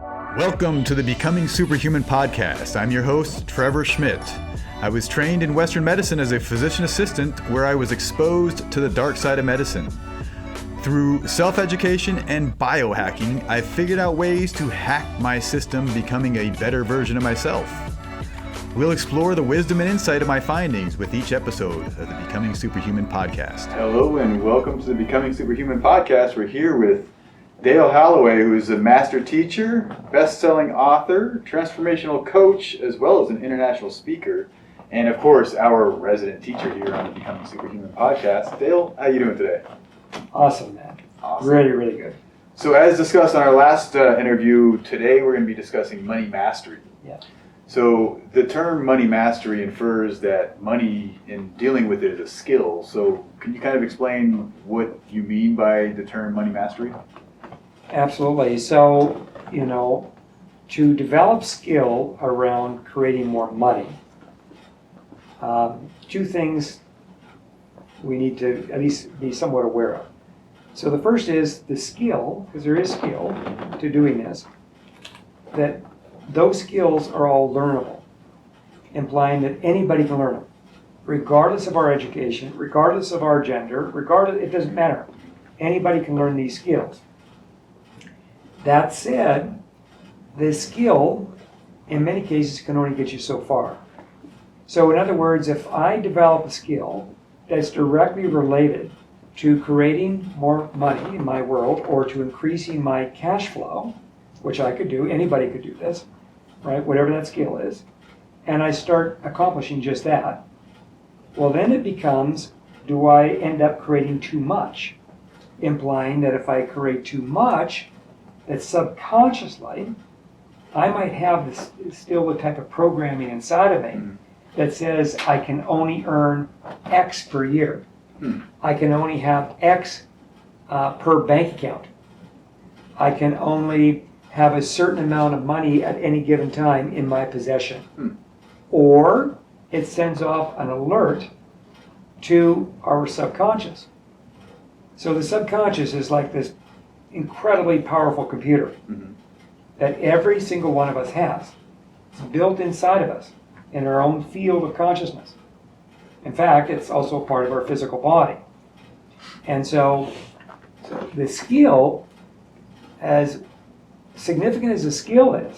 Welcome to the Becoming Superhuman podcast. I'm your host, Trevor Schmidt. I was trained in Western medicine as a physician assistant, where I was exposed to the dark side of medicine. Through self-education and biohacking, I figured out ways to hack my system, becoming a better version of myself. We'll explore the wisdom and insight of my findings with each episode of the Becoming Superhuman podcast. Hello and welcome to the Becoming Superhuman podcast. We're here with Dale HALAWAY, who is a master teacher, best-selling author, transformational coach, as well as an international speaker, and of course, our resident teacher here on the Becoming Superhuman podcast. Dale, how you doing today? Awesome, man. Awesome. Really, really good. So as discussed on our last interview, today we're going to be discussing money mastery. Yeah. So the term money mastery infers that money and dealing with it is a skill. So can you kind of explain what you mean by the term money mastery? Absolutely. So, to develop skill around creating more money, two things we need to at least be somewhat aware of. So the first is the skill, because there is skill to doing this, that those skills are all learnable, implying that anybody can learn them, regardless of our education, regardless of our gender, it doesn't matter. Anybody can learn these skills. That said, the skill, in many cases, can only get you so far. So in other words, if I develop a skill that's directly related to creating more money in my world or to increasing my cash flow, which I could do, anybody could do this, right, whatever that skill is, and I start accomplishing just that, well then it becomes, do I end up creating too much? Implying that if I create too much, that subconsciously, I might have still the type of programming inside of me that says I can only earn X per year. I can only have X per bank account. I can only have a certain amount of money at any given time in my possession. Or it sends off an alert to our subconscious. So the subconscious is like this incredibly powerful computer that every single one of us has. It's built inside of us in our own field of consciousness. In fact, it's also a part of our physical body. And so the skill, as significant as the skill is,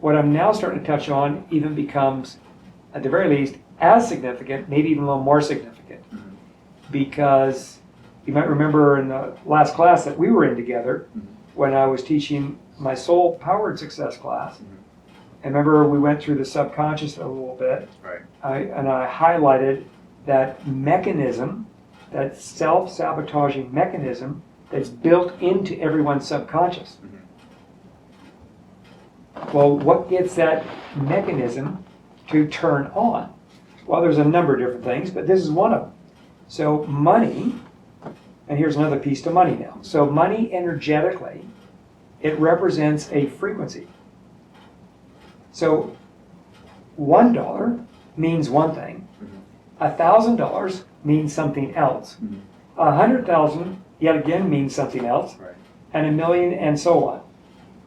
what I'm now starting to touch on even becomes, at the very least, as significant, maybe even a little more significant. Because you might remember in the last class that we were in together, when I was teaching my soul-powered success class, and remember we went through the subconscious a little bit, Right. I highlighted that mechanism, that self-sabotaging mechanism that's built into everyone's subconscious. Well, what gets that mechanism to turn on? Well, there's a number of different things, but this is one of them. So money, and here's another piece to money now. So money energetically, it represents a frequency. So $1 means one thing, $1,000 means something else, 100,000 yet again means something else, Right. and 1,000,000 and so on.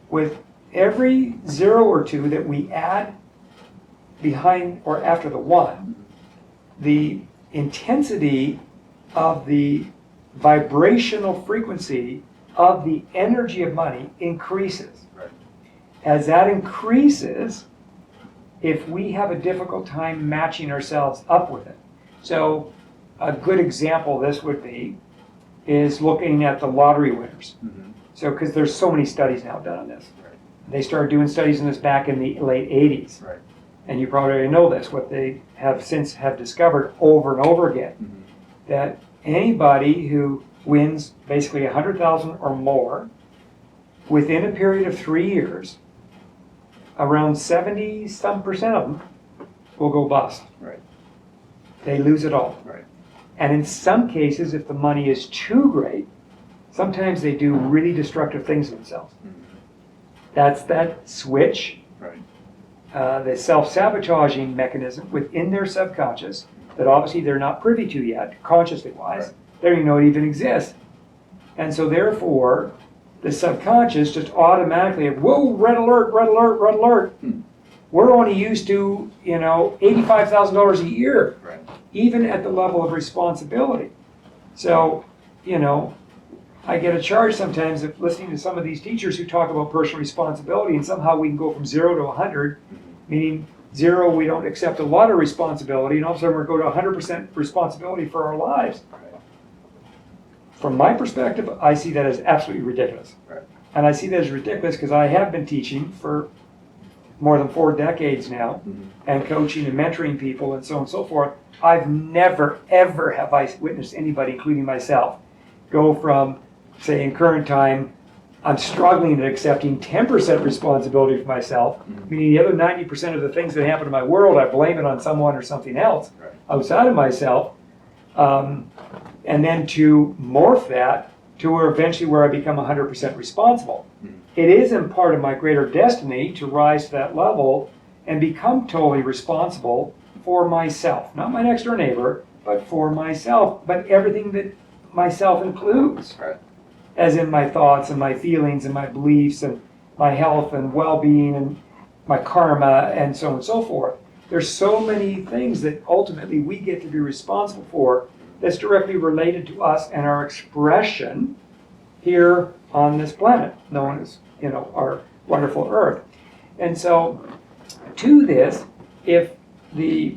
With every zero or two that we add behind or after the one, the intensity of the vibrational frequency of the energy of money increases. Right. As that increases, if we have a difficult time matching ourselves up with it. So a good example of this would be is looking at the lottery winners. So because there's so many studies now done on this. Right. They started doing studies on this back in the late 80s. Right. And you probably already know this, what they have since have discovered over and over again, that anybody who wins basically 100,000 or more within a period of 3 years, around 70-some% of them will go bust. Right. They lose it all. Right. And in some cases, if the money is too great, sometimes they do really destructive things to themselves. That's that switch, Right. The self-sabotaging mechanism within their subconscious that obviously they're not privy to yet, consciously wise. Right. They don't even know it even exists. And so therefore, the subconscious just automatically, whoa, red alert, red alert, red alert. We're only used to, $85,000 a year, Right. even at the level of responsibility. So, I get a charge sometimes of listening to some of these teachers who talk about personal responsibility, and somehow we can go from 0 to 100, meaning 0, we don't accept a lot of responsibility, and all of a sudden we go to 100% responsibility for our lives. Right. From my perspective, I see that as absolutely ridiculous. Right. And I see that as ridiculous because I have been teaching for more than 4 decades now, and coaching and mentoring people and so on and so forth. I've never, ever have I witnessed anybody, including myself, go from, say, in current time, I'm struggling at accepting 10% responsibility for myself, meaning the other 90% of the things that happen in my world, I blame it on someone or something else outside of myself, and then to morph that to where I become 100% responsible. It is in part of my greater destiny to rise to that level and become totally responsible for myself, not my next door neighbor, but for myself, but everything that myself includes. Right. As in my thoughts and my feelings and my beliefs and my health and well-being and my karma and so on and so forth. There's so many things that ultimately we get to be responsible for that's directly related to us and our expression here on this planet, known as, our wonderful Earth. And so to this, if the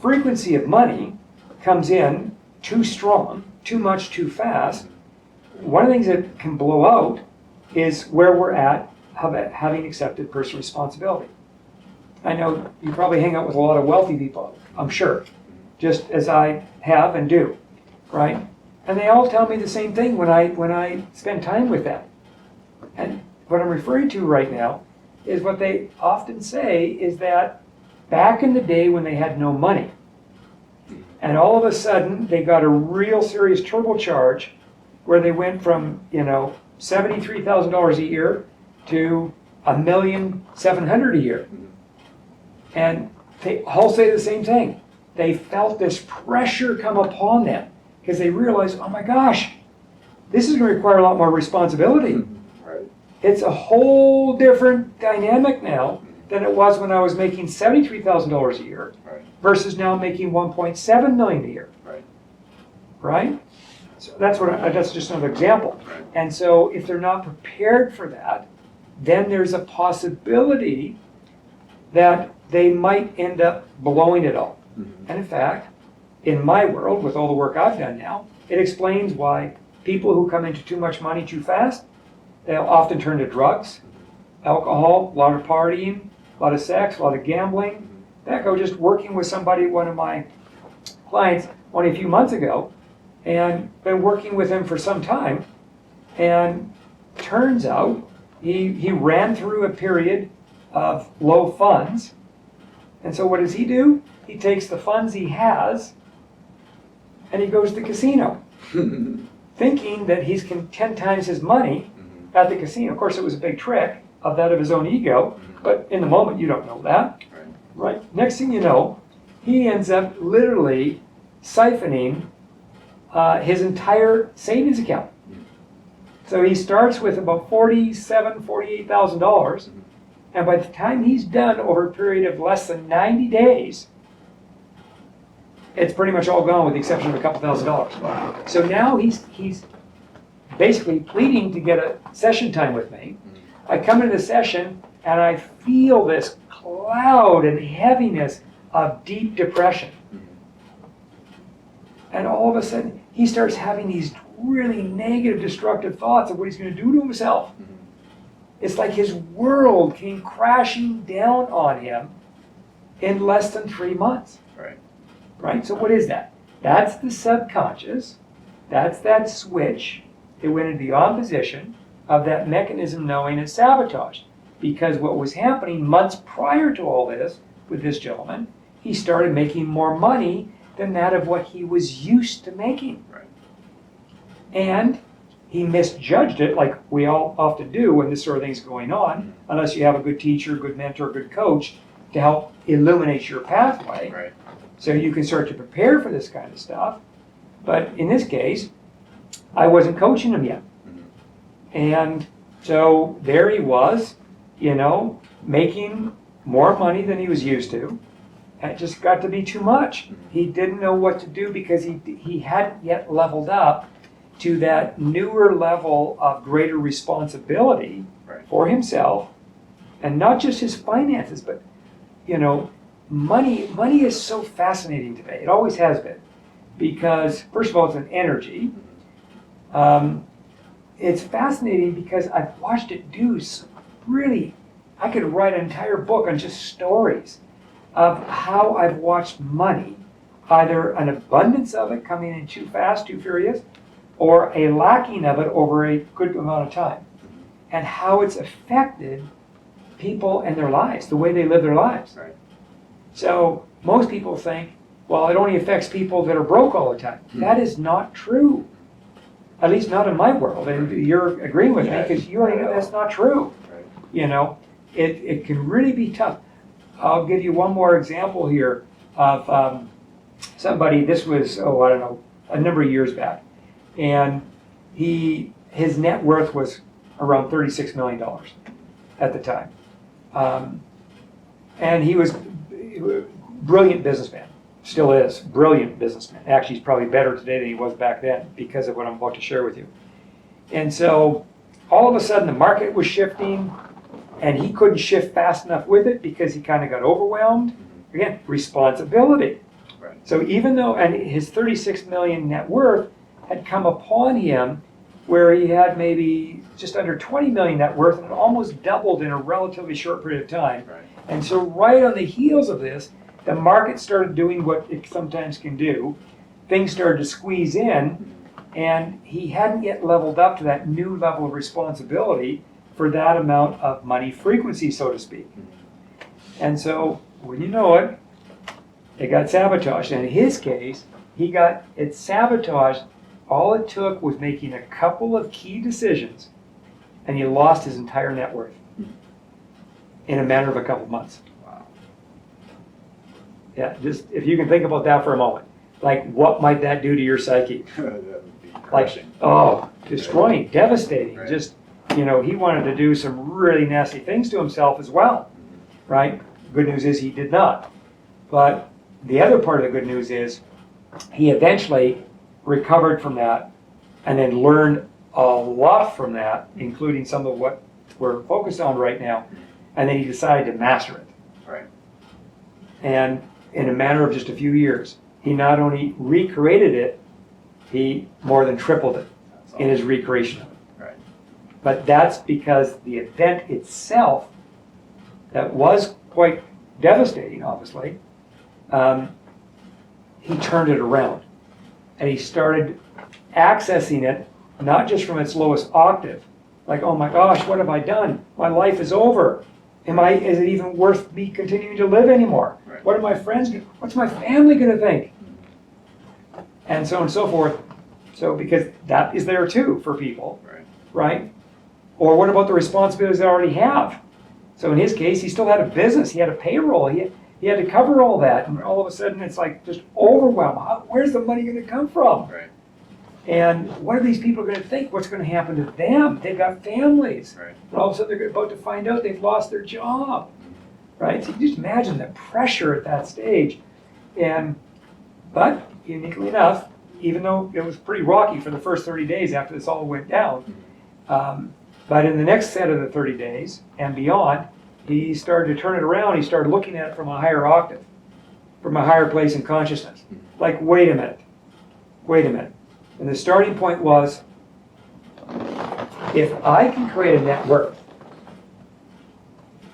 frequency of money comes in too strong, too much, too fast, one of the things that can blow out is where we're at having accepted personal responsibility. I know you probably hang out with a lot of wealthy people, I'm sure, just as I have and do, right? And they all tell me the same thing when I spend time with them. And what I'm referring to right now is what they often say is that back in the day when they had no money, and all of a sudden they got a real serious turbocharge where they went from, $73,000 a year to $1,700,000 a year. And they all say the same thing. They felt this pressure come upon them because they realized, oh my gosh, this is going to require a lot more responsibility. Right. It's a whole different dynamic now than it was when I was making $73,000 a year versus now making $1.7 million a year. Right? So that's just another example. And so if they're not prepared for that, then there's a possibility that they might end up blowing it all. And in fact, in my world, with all the work I've done now, it explains why people who come into too much money too fast, they'll often turn to drugs, alcohol, a lot of partying, a lot of sex, a lot of gambling. Heck, I was just working with somebody, one of my clients, only a few months ago, and been working with him for some time, and turns out he ran through a period of low funds, and so what does he do? He takes the funds he has and he goes to the casino, thinking that he's 10 times his money at the casino. Of course, it was a big trick of his own ego, but in the moment you don't know that. Right? Next thing you know, he ends up literally siphoning his entire savings account. So he starts with about $47,000, $48,000, and by the time he's done over a period of less than 90 days, it's pretty much all gone with the exception of a couple $1,000s. So now he's basically pleading to get a session time with me. I come into the session and I feel this cloud and heaviness of deep depression. And all of a sudden, he starts having these really negative, destructive thoughts of what he's going to do to himself. It's like his world came crashing down on him in less than 3 months. Right? So what is that? That's the subconscious. That's that switch. It went into the opposition of that mechanism knowing it's sabotaged. Because what was happening months prior to all this with this gentleman, he started making more money than that of what he was used to making. And he misjudged it, like we all often do when this sort of thing's going on, unless you have a good teacher, good mentor, good coach to help illuminate your pathway. So you can start to prepare for this kind of stuff. But in this case, I wasn't coaching him yet. And so there he was, making more money than he was used to. It just got to be too much. He didn't know what to do because he hadn't yet leveled up to that newer level of greater responsibility for himself, and not just his finances, but money is so fascinating to me. It always has been, because first of all, it's an energy. It's fascinating because I've watched it do some really, I could write an entire book on just stories of how I've watched money, either an abundance of it coming in too fast, too furious, or a lacking of it over a good amount of time, and how it's affected people and their lives, the way they live their lives. Right. So most people think, well, it only affects people that are broke all the time. That is not true. At least not in my world. And you're agreeing with me because you already know that's not true. Right. It can really be tough. I'll give you one more example here of somebody. This was, a number of years back. And his net worth was around $36 million at the time. And he was a brilliant businessman, still is, brilliant businessman. Actually, he's probably better today than he was back then because of what I'm about to share with you. And so all of a sudden the market was shifting, and he couldn't shift fast enough with it because he kind of got overwhelmed. Again, responsibility. Right. So even though, and his 36 million net worth had come upon him where he had maybe just under 20 million net worth, and it almost doubled in a relatively short period of time. Right. And so right on the heels of this, the market started doing what it sometimes can do. Things started to squeeze in, and he hadn't yet leveled up to that new level of responsibility for that amount of money frequency, so to speak. And so, when you know it, it got sabotaged. And in his case, he got it sabotaged. All it took was making a couple of key decisions, and he lost his entire net worth in a matter of a couple of months. Wow. Yeah, just if you can think about that for a moment. Like, what might that do to your psyche? That would be Like, crushing. destroying, devastating. Right. Just, he wanted to do some really nasty things to himself as well, right? Good news is he did not. But the other part of the good news is he eventually recovered from that and then learned a lot from that, including some of what we're focused on right now. And then he decided to master it. Right. And in a matter of just a few years, he not only recreated it, he more than tripled it That's in his awesome. recreation of it. Right. But that's because the event itself, that was quite devastating, obviously, he turned it around. And he started accessing it, not just from its lowest octave, like, oh my gosh, what have I done? My life is over. Is it even worth me continuing to live anymore? Right. What are my friends, what's my family gonna think? And so on and so forth. So, because that is there too for people, Right. right? Or what about the responsibilities they already have? So in his case, he still had a business, he had a payroll, he had to cover all that, and all of a sudden it's like just overwhelm. Where's the money gonna come from? Right. And what are these people gonna think? What's gonna happen to them? They've got families. Right. And all of a sudden they're about to find out they've lost their job, right? So you just imagine the pressure at that stage. But uniquely enough, even though it was pretty rocky for the first 30 days after this all went down, but in the next set of the 30 days and beyond, he started to turn it around. He started looking at it from a higher octave, from a higher place in consciousness. Like, wait a minute. And the starting point was, if I can create a net worth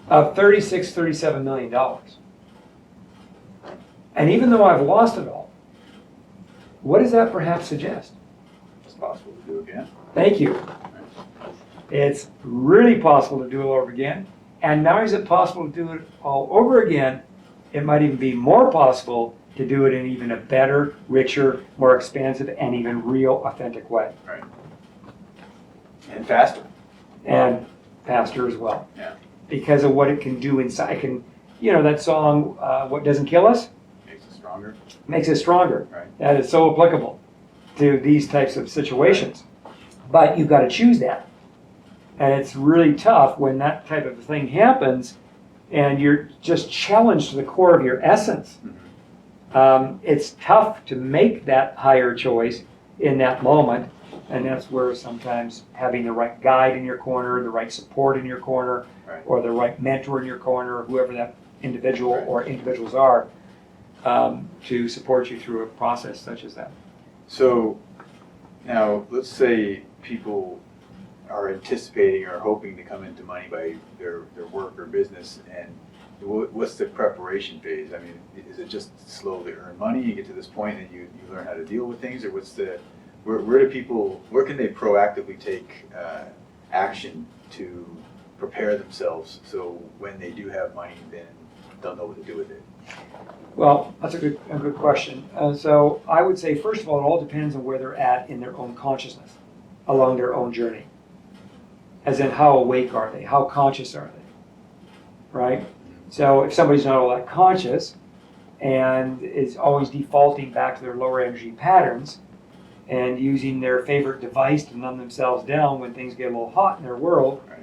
of $37 million, and even though I've lost it all, what does that perhaps suggest? It's possible to do again. Thank you. It's really possible to do it all over again. And not only is it possible to do it all over again, it might even be more possible to do it in even a better, richer, more expansive, and even real, authentic way. Right. And faster. And faster as well. Yeah. Because of what it can do inside. That song, What Doesn't Kill Us? Makes it stronger. Makes it stronger. Right. That is so applicable to these types of situations. But you've got to choose that. And it's really tough when that type of thing happens and you're just challenged to the core of your essence. It's tough to make that higher choice in that moment. And that's where sometimes having the right guide in your corner, the right support in your corner, Right. or the right mentor in your corner, whoever that individual or individuals are, to support you through a process such as that. So now let's say people are anticipating or hoping to come into money by their work or business, and what's the preparation phase? I mean, is it just slowly earn money, you get to this point and you learn how to deal with things, or where can they proactively take action to prepare themselves so when they do have money, then they'll know what to do with it? Well, that's a good question. So I would say, first of all, it all depends on where they're at in their own consciousness along their own journey. As in, how awake are they? How conscious are they? Right? So if somebody's not all that conscious and is always defaulting back to their lower energy patterns and using their favorite device to numb themselves down when things get a little hot in their world, Right.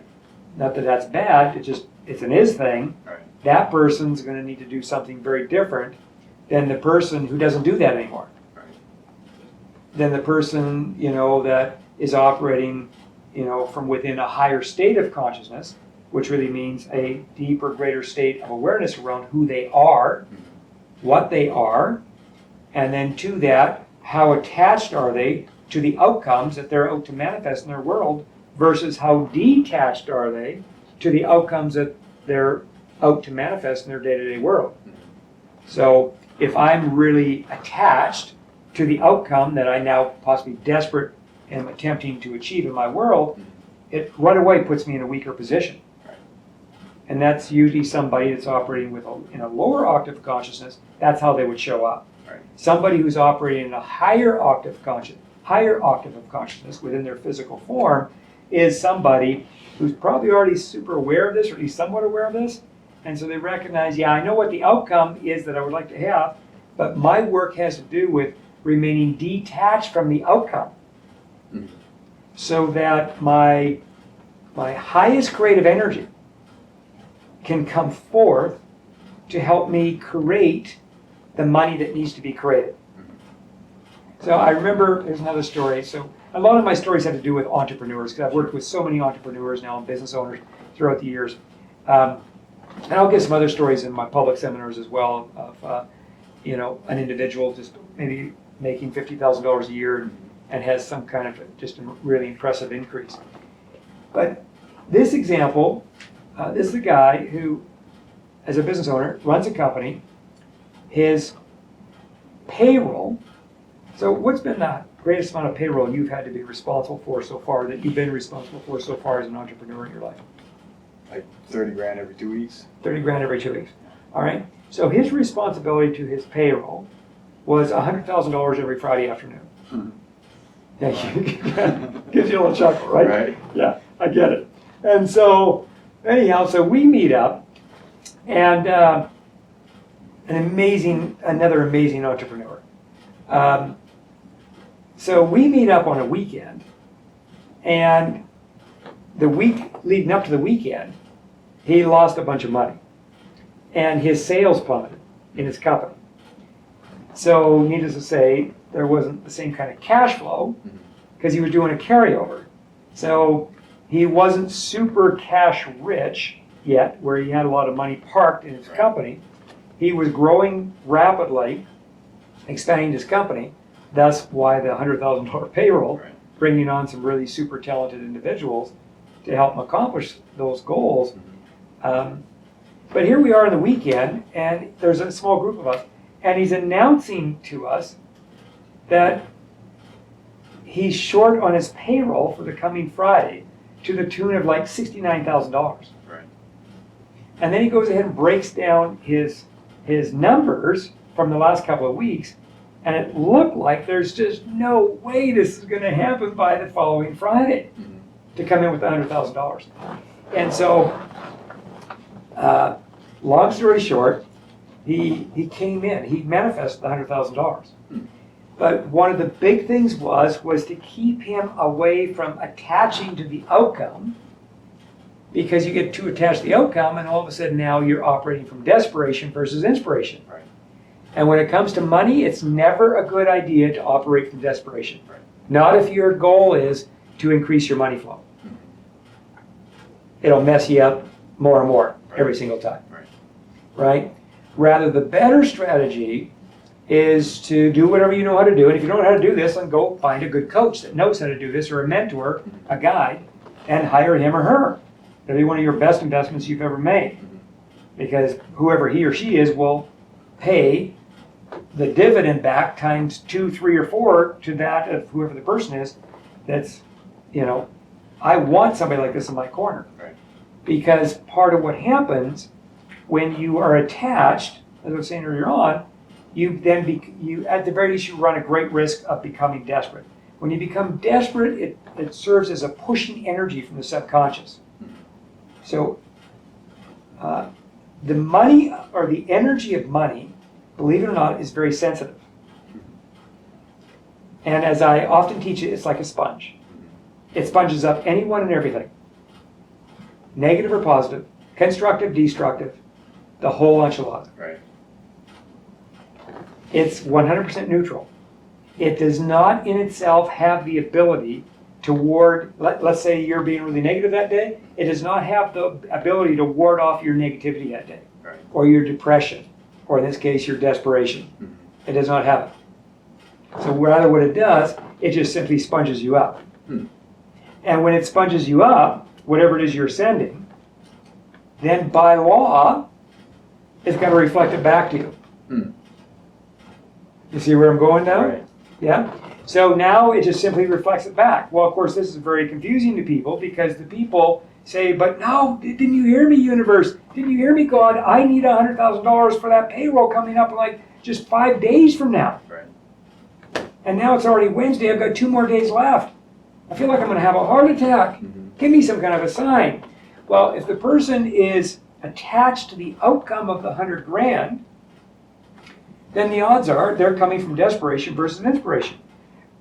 not that that's bad, it's an is thing, Right. that person's going to need to do something very different than the person who doesn't do that anymore. Right. Than the person, that is operating, from within a higher state of consciousness, which really means a deeper, greater state of awareness around who they are, what they are, and then to that, how attached are they to the outcomes that they're out to manifest in their world versus how detached are they to the outcomes that they're out to manifest in their day-to-day world. So if I'm really attached to the outcome that I now possibly desperate am attempting to achieve in my world, it right away puts me in a weaker position. Right. And that's usually somebody that's operating in a lower octave of consciousness. That's how they would show up. Right. Somebody who's operating in a higher octave of consciousness within their physical form is somebody who's probably already super aware of this, or at least somewhat aware of this. And so they recognize, I know what the outcome is that I would like to have, but my work has to do with remaining detached from the outcome. So that my highest grade of energy can come forth to help me create the money that needs to be created. So I remember, there's another story. So a lot of my stories have to do with entrepreneurs, because I've worked with so many entrepreneurs now and business owners throughout the years. And I'll give some other stories in my public seminars as well of, an individual just maybe making $50,000 a year and has some kind of just a really impressive increase. But this example, this is a guy who, as a business owner, runs a company. His payroll, so what's been the greatest amount of payroll you've had to be responsible for so far, that you've been responsible for so far as an entrepreneur in your life? Like 30 grand every 2 weeks? 30 grand every 2 weeks. All right. So his responsibility to his payroll was $100,000 every Friday afternoon. Yeah, gives you a little chuckle, right? Right. Yeah, I get it. And so, anyhow, so we meet up, and another amazing entrepreneur. So we meet up on a weekend, and the week leading up to the weekend, he lost a bunch of money, and his sales plummeted in his company. So, needless to say, there wasn't the same kind of cash flow because he was doing a carryover. So he wasn't super cash rich yet, where he had a lot of money parked in his company. He was growing rapidly, expanding his company. That's why the $100,000 payroll, bringing on some really super talented individuals to help him accomplish those goals. But here we are on the weekend, and there's a small group of us, and he's announcing to us that he's short on his payroll for the coming Friday to the tune of like $69,000. Right. And then he goes ahead and breaks down his numbers from the last couple of weeks, and it looked like there's just no way this is going to happen by the following Friday to come in with $100,000. And so, long story short, he came in, he manifested the $100,000. But one of the big things was to keep him away from attaching to the outcome because you get too attached to the outcome, and all of a sudden now you're operating from desperation versus inspiration. Right. And when it comes to money, it's never a good idea to operate from desperation. Right. Not if your goal is to increase your money flow. It'll mess you up more and more every single time. Right? Rather, the better strategy is to do whatever you know how to do. And if you don't know how to do this, then go find a good coach that knows how to do this, or a mentor, a guide, and hire him or her. That'll be one of your best investments you've ever made. Because whoever he or she is will pay the dividend back times 2, 3, or 4 to that of whoever the person is. That's, I want somebody like this in my corner. Right. Because part of what happens when you are attached, as I was saying earlier on, you at the very least you run a great risk of becoming desperate. When you become desperate, it serves as a pushing energy from the subconscious. So the money, or the energy of money, believe it or not, is very sensitive. And as I often teach it, it's like a sponge. It sponges up anyone and everything. Negative or positive, constructive, destructive, the whole enchilada. Right. It's 100% neutral. It does not in itself have the ability to ward, let's say you're being really negative that day, it does not have the ability to ward off your negativity that day. Right. Or your depression, or in this case, your desperation. Mm-hmm. It does not have it. So rather what it does, it just simply sponges you up. And when it sponges you up, whatever it is you're sending, then by law, it's got to reflect it back to you. You see where I'm going now? Right. Yeah? So now it just simply reflects it back. Well, of course, this is very confusing to people, because the people say, but no, didn't you hear me, universe? Didn't you hear me, God? I need $100,000 for that payroll coming up in like just 5 days from now. Right. And now it's already Wednesday. I've got 2 more days left. I feel like I'm going to have a heart attack. Give me some kind of a sign. Well, if the person is attached to the outcome of the 100 grand, then the odds are they're coming from desperation versus inspiration.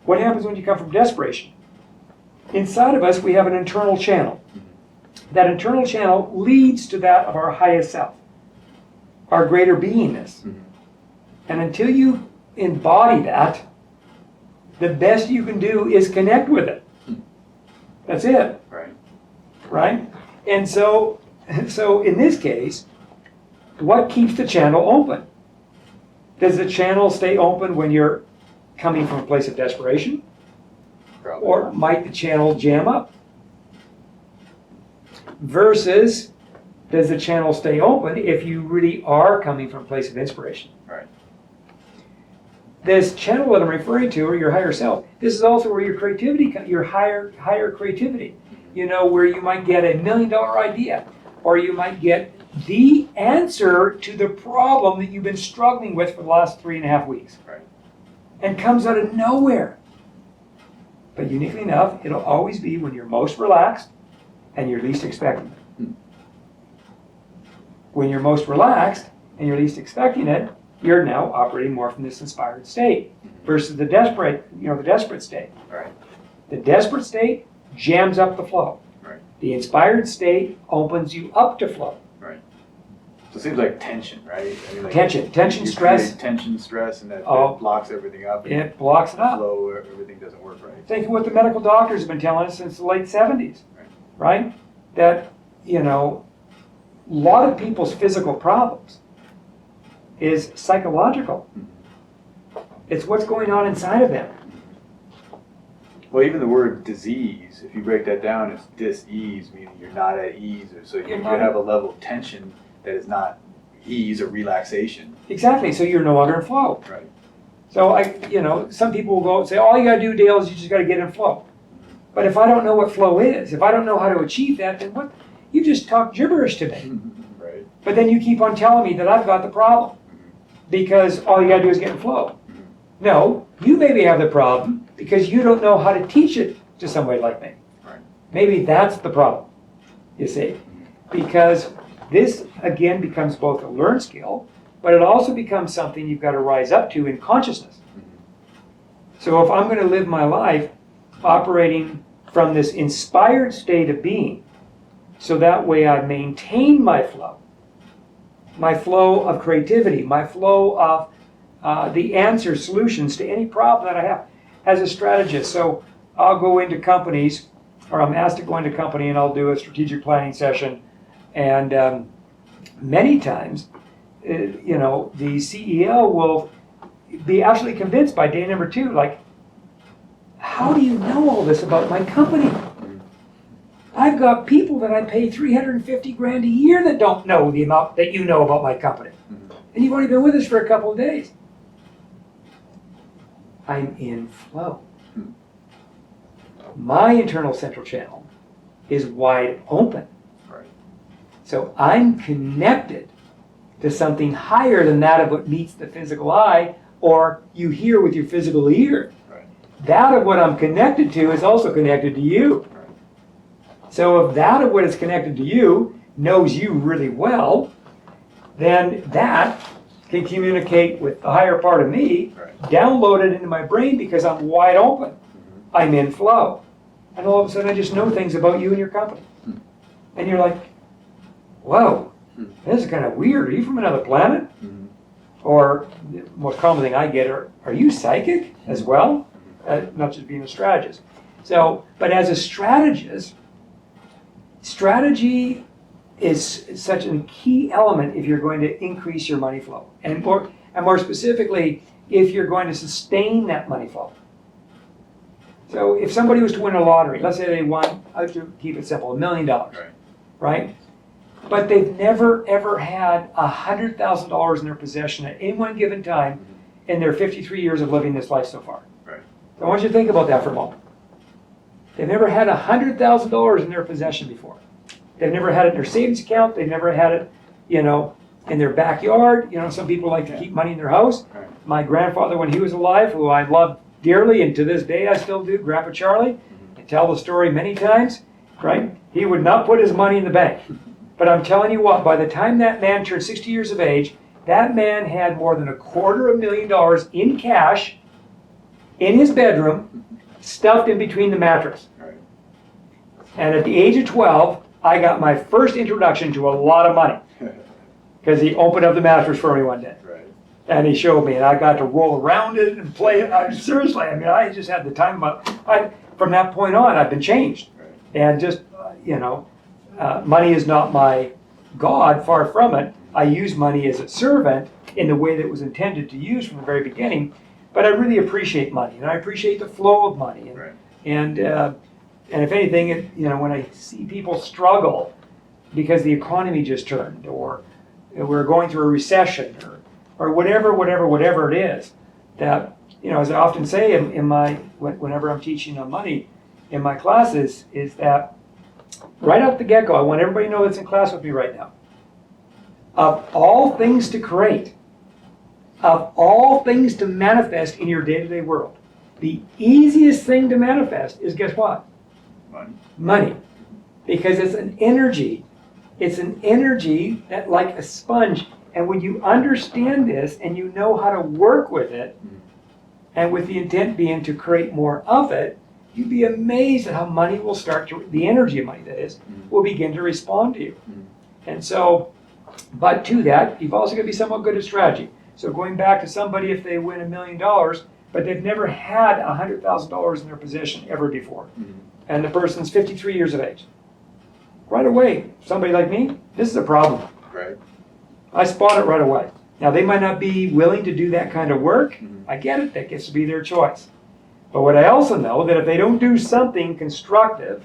What happens when you come from desperation? Inside of us, we have an internal channel. That internal channel leads to that of our highest self, our greater beingness. And until you embody that, the best you can do is connect with it. That's it. Right. Right? And so in this case, what keeps the channel open? Does the channel stay open when you're coming from a place of desperation? Probably. Or might the channel jam up? Versus, does the channel stay open if you really are coming from a place of inspiration? Right. This channel that I'm referring to, or your higher self, this is also where your creativity, your higher creativity, where you might get $1 million idea, or you might get the answer to the problem that you've been struggling with for the last 3.5 weeks. Right. And comes out of nowhere. But uniquely enough, it'll always be when you're most relaxed and you're least expecting it. When you're most relaxed and you're least expecting it, you're now operating more from this inspired state versus the desperate state. Right. The desperate state jams up the flow. Right. The inspired state opens you up to flow. Right. So it seems like tension, right? I mean, like Tension, you stress. create tension, stress, and that Oh. blocks everything up. And It blocks it up. flow, everything doesn't work right. Think of what the medical doctors have been telling us since the late 70s, right? That, a lot of people's physical problems is psychological. It's what's going on inside of them. Well, even the word disease, if you break that down, it's dis-ease, meaning you're not at ease. Or so you have a level of tension that is not ease or relaxation. Exactly, so you're no longer in flow. Right. So some people will go and say, all you gotta do, Dale, is you just gotta get in flow. But if I don't know what flow is, if I don't know how to achieve that, then what? You just talk gibberish to me. Right. But then you keep on telling me that I've got the problem because all you gotta do is get in flow. No, you maybe have the problem because you don't know how to teach it to somebody like me. Right. Maybe that's the problem, you see. Because this, again, becomes both a learned skill, but it also becomes something you've got to rise up to in consciousness. So if I'm going to live my life operating from this inspired state of being, So that way I maintain my flow of creativity, my flow of the answers, solutions to any problem that I have as a strategist. So I'll go into companies, or I'm asked to go into a company and I'll do a strategic planning session. And many times, the CEO will be absolutely convinced by day number 2, like, how do you know all this about my company? I've got people that I pay $350,000 a year that don't know the amount that you know about my company. And you've only been with us for a couple of days. I'm in flow. My internal central channel is wide open. Right. So I'm connected to something higher than that of what meets the physical eye or you hear with your physical ear. Right. That of what I'm connected to is also connected to you. So if that of what is connected to you knows you really well, then that can communicate with the higher part of me, download it into my brain because I'm wide open. I'm in flow. And all of a sudden I just know things about you and your company. And you're like, whoa, this is kind of weird. Are you from another planet? Or the most common thing I get are you psychic as well? Not just being a strategist. So, but as a strategist, strategy is such a key element if you're going to increase your money flow. And more specifically, if you're going to sustain that money flow. So if somebody was to win a lottery, let's say they won, I'll keep it simple, $1 million, right? But they've never ever had $100,000 in their possession at any one given time in their 53 years of living this life so far. Right. So I want you to think about that for a moment. They've never had $100,000 in their possession before. They've never had it in their savings account. They've never had it, in their backyard. Some people like to keep money in their house. Right. My grandfather, when he was alive, who I loved dearly, and to this day I still do, Grandpa Charlie, I tell the story many times, right? He would not put his money in the bank. But I'm telling you what, by the time that man turned 60 years of age, that man had more than $250,000 in cash in his bedroom, stuffed in between the mattress. Right. And at the age of 12, I got my first introduction to a lot of money because he opened up the mattress for me one day. Right. And he showed me, and I got to roll around it and play it. Seriously, I just had the time of from that point on, I've been changed. Right. And just, money is not my God, far from it. I use money as a servant in the way that it was intended to use from the very beginning. But I really appreciate money, and I appreciate the flow of money. And, Right. and if anything, when I see people struggle because the economy just turned, or we're going through a recession, or whatever it is, that, as I often say whenever I'm teaching on money in my classes, is that right off the get-go, I want everybody to know that's in class with me right now. Of all things to create, of all things to manifest in your day-to-day world, the easiest thing to manifest is, guess what? Money. Because it's an energy. It's an energy that, like a sponge, and when you understand this and you know how to work with it, and with the intent being to create more of it, you'd be amazed at how money will the energy of money, that is, will begin to respond to you. And so, but to that, you've also got to be somewhat good at strategy. So going back to somebody, if they win $1 million, but they've never had $100,000 in their possession ever before, and the person's 53 years of age, right away, somebody like me, this is a problem. Right. I spot it right away. Now, they might not be willing to do that kind of work. I get it. That gets to be their choice. But what I also know, that if they don't do something constructive,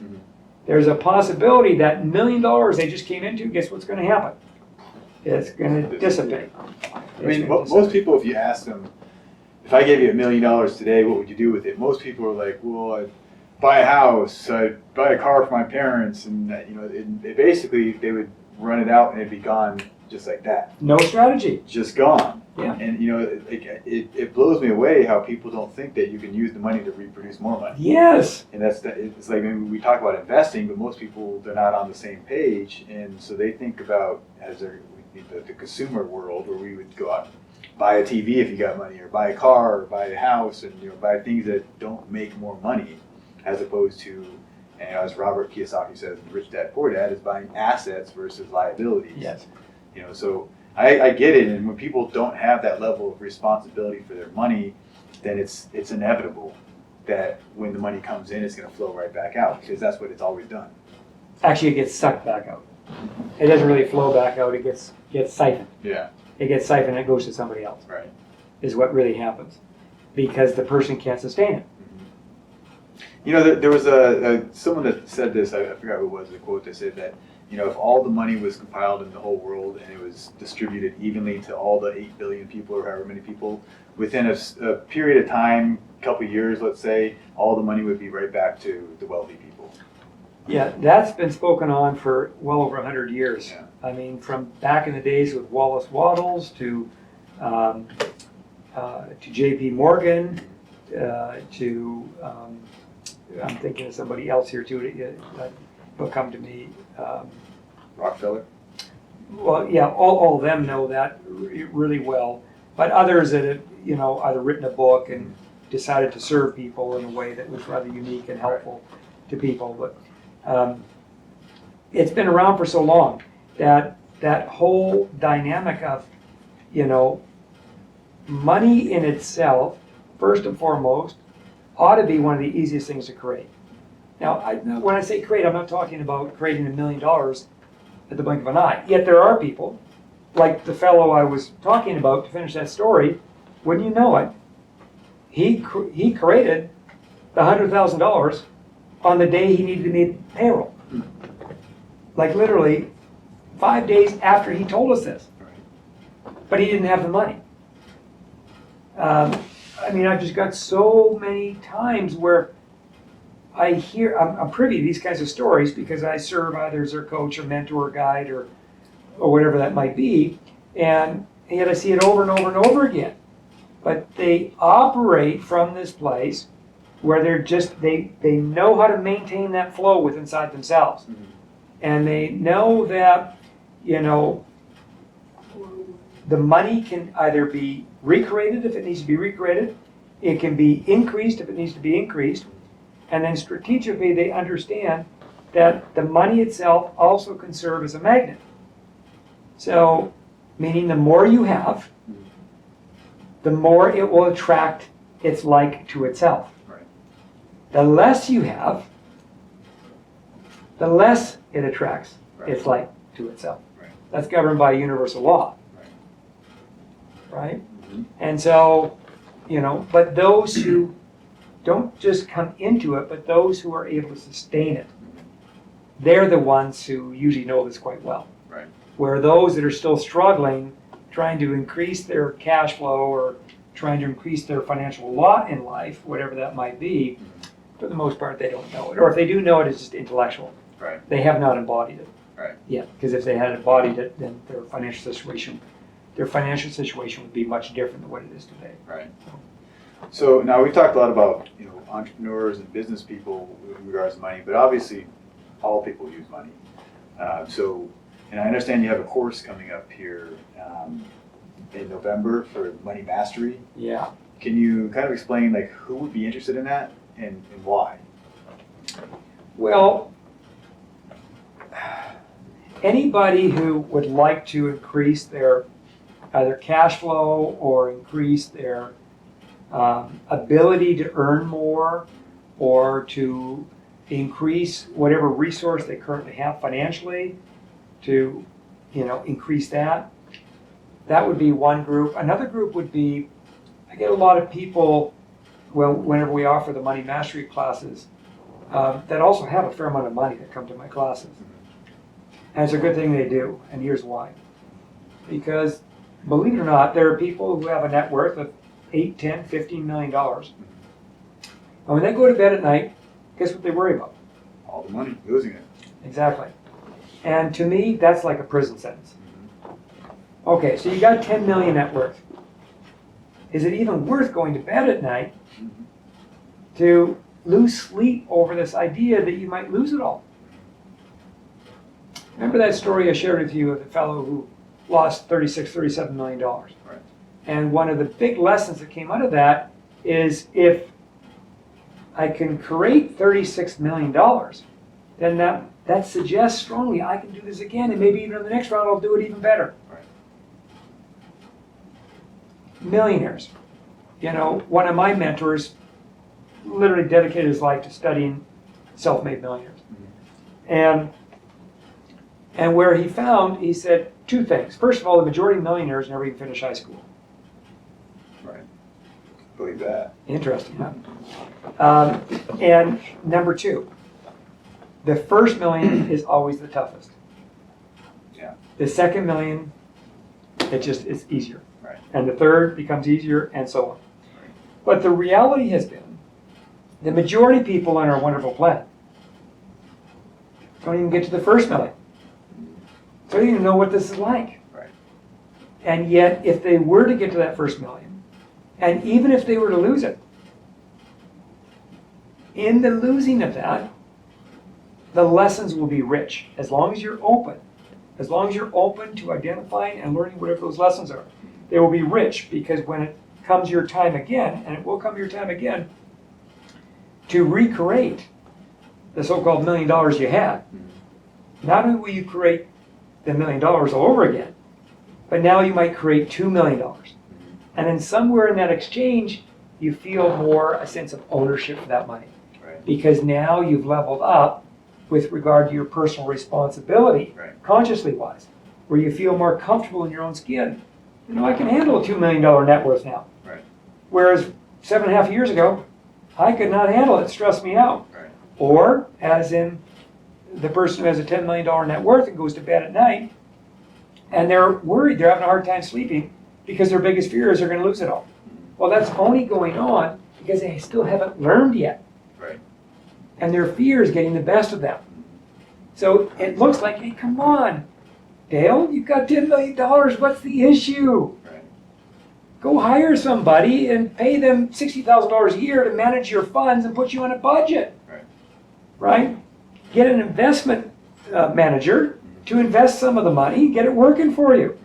there's a possibility that $1 million they just came into, guess what's going to happen? It's going to dissipate. I mean, most people, if you ask them, if I gave you $1 million today, what would you do with it? Most people are like, well, I'd buy a house, I'd buy a car for my parents, and basically they would run it out and it'd be gone just like that. No strategy. Just gone. Yeah. And it blows me away how people don't think that you can use the money to reproduce more money. Yes. And it's like, maybe we talk about investing, but most people, they're not on the same page, and so they think about the consumer world, where we would go out and buy a TV if you got money, or buy a car, or buy a house, and buy things that don't make more money, as opposed to And as Robert Kiyosaki says in Rich Dad Poor Dad, is buying assets versus liabilities. Yes. So I get it, and when people don't have that level of responsibility for their money, then it's inevitable that when the money comes in, it's going to flow right back out, because that's what it's always done. Actually, it gets sucked back out. It doesn't really flow back out. It gets siphoned. Yeah. It gets siphoned and it goes to somebody else. Right. Is what really happens, because the person can't sustain it. There was someone that said this. I forgot who it was. The quote that said that if all the money was compiled in the whole world and it was distributed evenly to all the 8 billion people or however many people, within a period of time, a couple of years, let's say, all the money would be right back to the wealthy people. Yeah, that's been spoken on for well over 100 years. Yeah. I mean, from back in the days with Wallace Wattles to J.P. Morgan to I'm thinking of somebody else here too. Will come to me. Rockefeller. Well, yeah, all of them know that really well, but others that have either written a book and decided to serve people in a way that was rather unique and helpful to people. But it's been around for so long that whole dynamic of money in itself, first and foremost, ought to be one of the easiest things to create. Now, when I say create, I'm not talking about creating $1 million at the blink of an eye. Yet there are people, like the fellow I was talking about to finish that story, wouldn't you know it, he created the $100,000 on the day he needed to meet payroll. Like literally 5 days after he told us this. But he didn't have the money. I've just got so many times where I hear, I'm privy to these kinds of stories because I serve either as their coach or mentor or guide or whatever that might be, and yet I see it over and over and over again. But they operate from this place where they know how to maintain that flow within inside themselves. Mm-hmm. And they know that, the money can either be recreated if it needs to be recreated, it can be increased if it needs to be increased, and then strategically they understand that the money itself also can serve as a magnet. So, meaning the more you have, the more it will attract its like to itself. Right. The less you have, the less it attracts its like to itself. Right. That's governed by universal law. Right? Mm-hmm. And so, but those who don't just come into it, but those who are able to sustain it, they're the ones who usually know this quite well. Right. Where those that are still struggling, trying to increase their cash flow or trying to increase their financial lot in life, whatever that might be, for the most part, they don't know it. Or if they do know it, it's just intellectual. Right. They have not embodied it. Right. Yet, because if they had embodied it, then their financial situation would be much different than what it is today. Right. So now we've talked a lot about entrepreneurs and business people in regards to money, but obviously all people use money. And I understand you have a course coming up here in November for Money Mastery. Yeah. Can you kind of explain who would be interested in that and why? Well, anybody who would like to increase their either cash flow or increase their ability to earn more or to increase whatever resource they currently have financially to increase that would be one group. Another group would be, I get a lot of people, whenever we offer the Money Mastery classes, that also have a fair amount of money that come to my classes. And it's a good thing they do, and here's why. Because, believe it or not, there are people who have a net worth of $8, $10, $15 million. And when they go to bed at night, guess what they worry about? All the money, losing it. Exactly. And to me, that's like a prison sentence. Okay, so you got 10 million net worth. Is it even worth going to bed at night to lose sleep over this idea that you might lose it all? Remember that story I shared with you of the fellow who lost $37 million? Right. And one of the big lessons that came out of that is if I can create $36 million then that suggests strongly I can do this again, and maybe even in the next round I'll do it even better. Right. Millionaires. You know, one of my mentors literally dedicated his life to studying self-made millionaires. And where he said two things. First of all, the majority of millionaires never even finish high school. Right. Believe that. Interesting, huh? And number two, the first million is always the toughest. Yeah. The second million, it's easier. Right. And the third becomes easier, and so on. Right. But the reality has been, the majority of people on our wonderful planet don't even get to the first million. Don't even know what this is like. Right. And yet, if they were to get to that first million, and even if they were to lose it, in the losing of that, the lessons will be rich, as long as you're open. As long as you're open to identifying and learning whatever those lessons are. They will be rich, because when it comes your time again, and it will come your time again, to recreate the so-called $1 million you had, not only will you create the $1 million all over again, but now you might create $2 million. And then somewhere in that exchange, you feel more a sense of ownership for that money. Right. Because now you've leveled up with regard to your personal responsibility, Right. consciously wise, where you feel more comfortable in your own skin. You know, I can handle a $2 million net worth now. Right. Whereas 7.5 years ago, I could not handle it. It stressed me out. Right. Or, as in the person who has a $10 million net worth and goes to bed at night, and they're worried, they're having a hard time sleeping because their biggest fear is they're going to lose it all. Well, that's only going on because they still haven't learned yet. Right. And their fear is getting the best of them. So it looks like, hey, come on, Dale, you've got $10 million. What's the issue? Right. Go hire somebody and pay them $60,000 a year to manage your funds and put you on a budget. Right. Right? Get an investment manager to invest some of the money, get it working for you.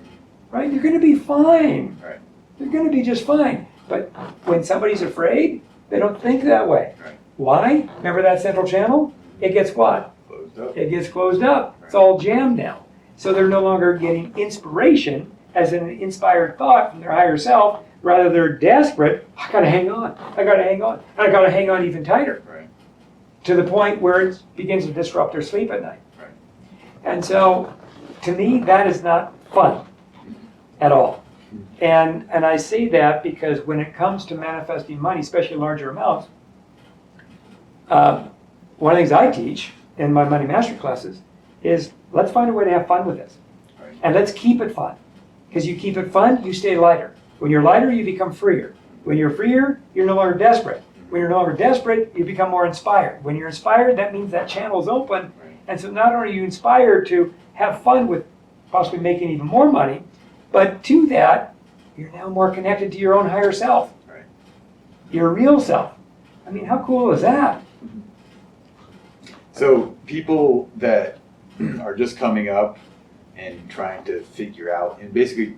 Right? You're going to be fine. Right. You're going to be just fine. But when somebody's afraid, they don't think that way. Right. Why? Remember that central channel? It gets what? Closed up. It gets closed up. Right. It's all jammed now. So they're no longer getting inspiration as an inspired thought from their higher self. Rather, they're desperate. I got to hang on. I got to hang on. I got to hang on even tighter. Right. To the point where it begins to disrupt their sleep at night. Right. And so, to me, that is not fun at all. And I say that because when it comes to manifesting money, especially larger amounts, one of the things I teach in my money mastery classes is let's find a way to have fun with this. Right. And let's keep it fun. Because you keep it fun, you stay lighter. When you're lighter, you become freer. When you're freer, you're no longer desperate. When you're no longer desperate, you become more inspired. When you're inspired, that means that channel's open. Right. And so not only are you inspired to have fun with possibly making even more money, but to that, you're now more connected to your own higher self. Right. Your real self. I mean, how cool is that? So people that are just coming up and trying to figure out, and basically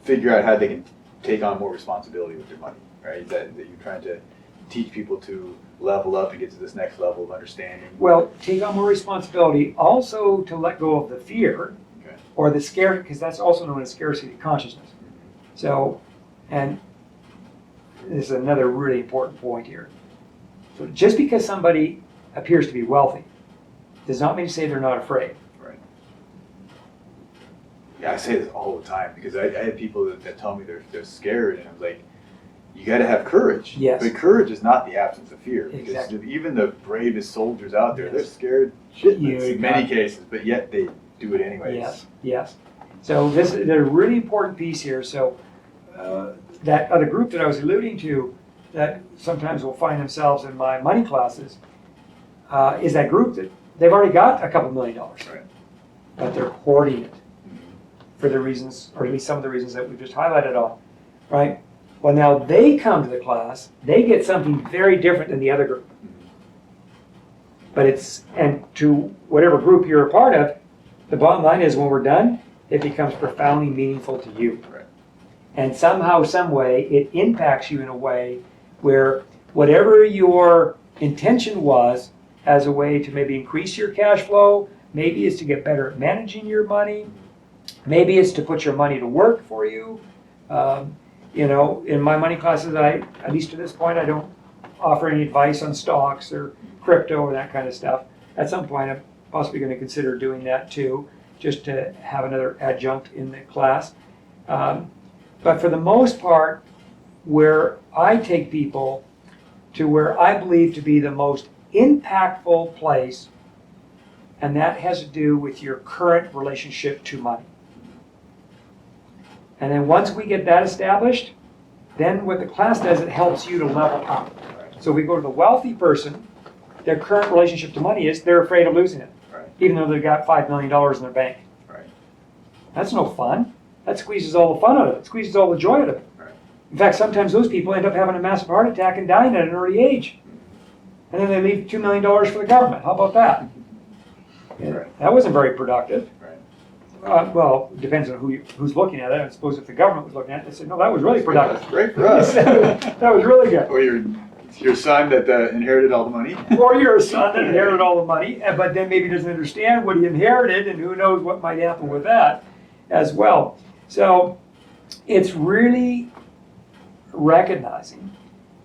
figure out how they can take on more responsibility with their money, right? That you're trying to teach people to level up and get to this next level of understanding. Well, take on more responsibility, also to let go of the fear Okay. or the scare, because that's also known as scarcity consciousness. So, and this is another really important point here. So just because somebody appears to be wealthy does not mean to say they're not afraid. Right. Yeah, I say this all the time because I have people that tell me they're scared, and I'm like, you got to have courage. Yes. But courage is not the absence of fear. Because Exactly. even the bravest soldiers out there, Yes. they're scared shitless You in got many it. cases, but yet they do it anyways. Yes, yes. So this is a really important piece here. So that other group that I was alluding to that sometimes will find themselves in my money classes is that group that they've already got a couple $1 million, Right. but they're hoarding it for the reasons, or at least some of the reasons that we've just highlighted on, right? Well, now they come to the class, they get something very different than the other group. But it's, and to whatever group you're a part of, the bottom line is when we're done, it becomes profoundly meaningful to you. Right. And somehow, some way, it impacts you in a way where whatever your intention was as a way to maybe increase your cash flow. Maybe it's to get better at managing your money. Maybe it's to put your money to work for you. In my money classes, at least to this point, I don't offer any advice on stocks or crypto or that kind of stuff. At some point, I'm possibly going to consider doing that too, just to have another adjunct in the class. But for the most part, where I take people to where I believe to be the most impactful place, and that has to do with your current relationship to money. And then once we get that established, then what the class does, it helps you to level up. So we go to the wealthy person, their current relationship to money is they're afraid of losing it, even though they've got $5 million in their bank. That's no fun. That squeezes all the fun out of it. It squeezes all the joy out of it. In fact, sometimes those people end up having a massive heart attack and dying at an early age. And then they leave $2 million for the government. How about that? That wasn't very productive. Well, it depends on who's looking at it. I suppose if the government was looking at it, they said, no, that was really productive. That's great for us. That was really good. Or your son that inherited all the money. Or your son that inherited all the money, but then maybe doesn't understand what he inherited, and who knows what might happen with that as well. So it's really recognizing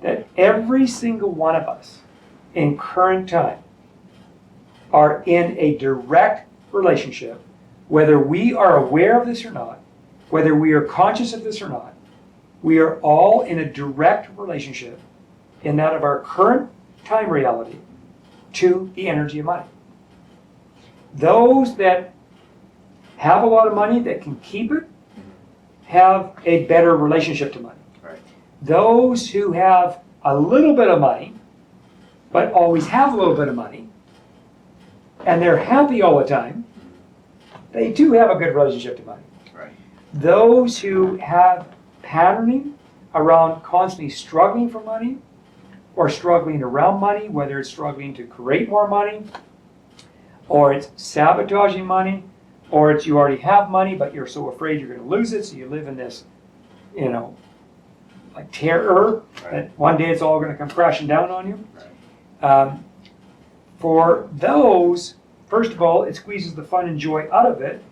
that every single one of us in current time are in a direct relationship, whether we are aware of this or not, whether we are conscious of this or not. We are all in a direct relationship in that of our current time reality to the energy of money. Those that have a lot of money that can keep it have a better relationship to money. Those who have a little bit of money but always have a little bit of money and they're happy all the time, they too have a good relationship to money. Those who have patterning around constantly struggling for money or struggling around money, whether it's struggling to create more money, or it's sabotaging money, or it's you already have money but you're so afraid you're going to lose it, so you live in this, like terror that one day it's all going to come crashing down on you. For those, first of all, it squeezes the fun and joy out of it,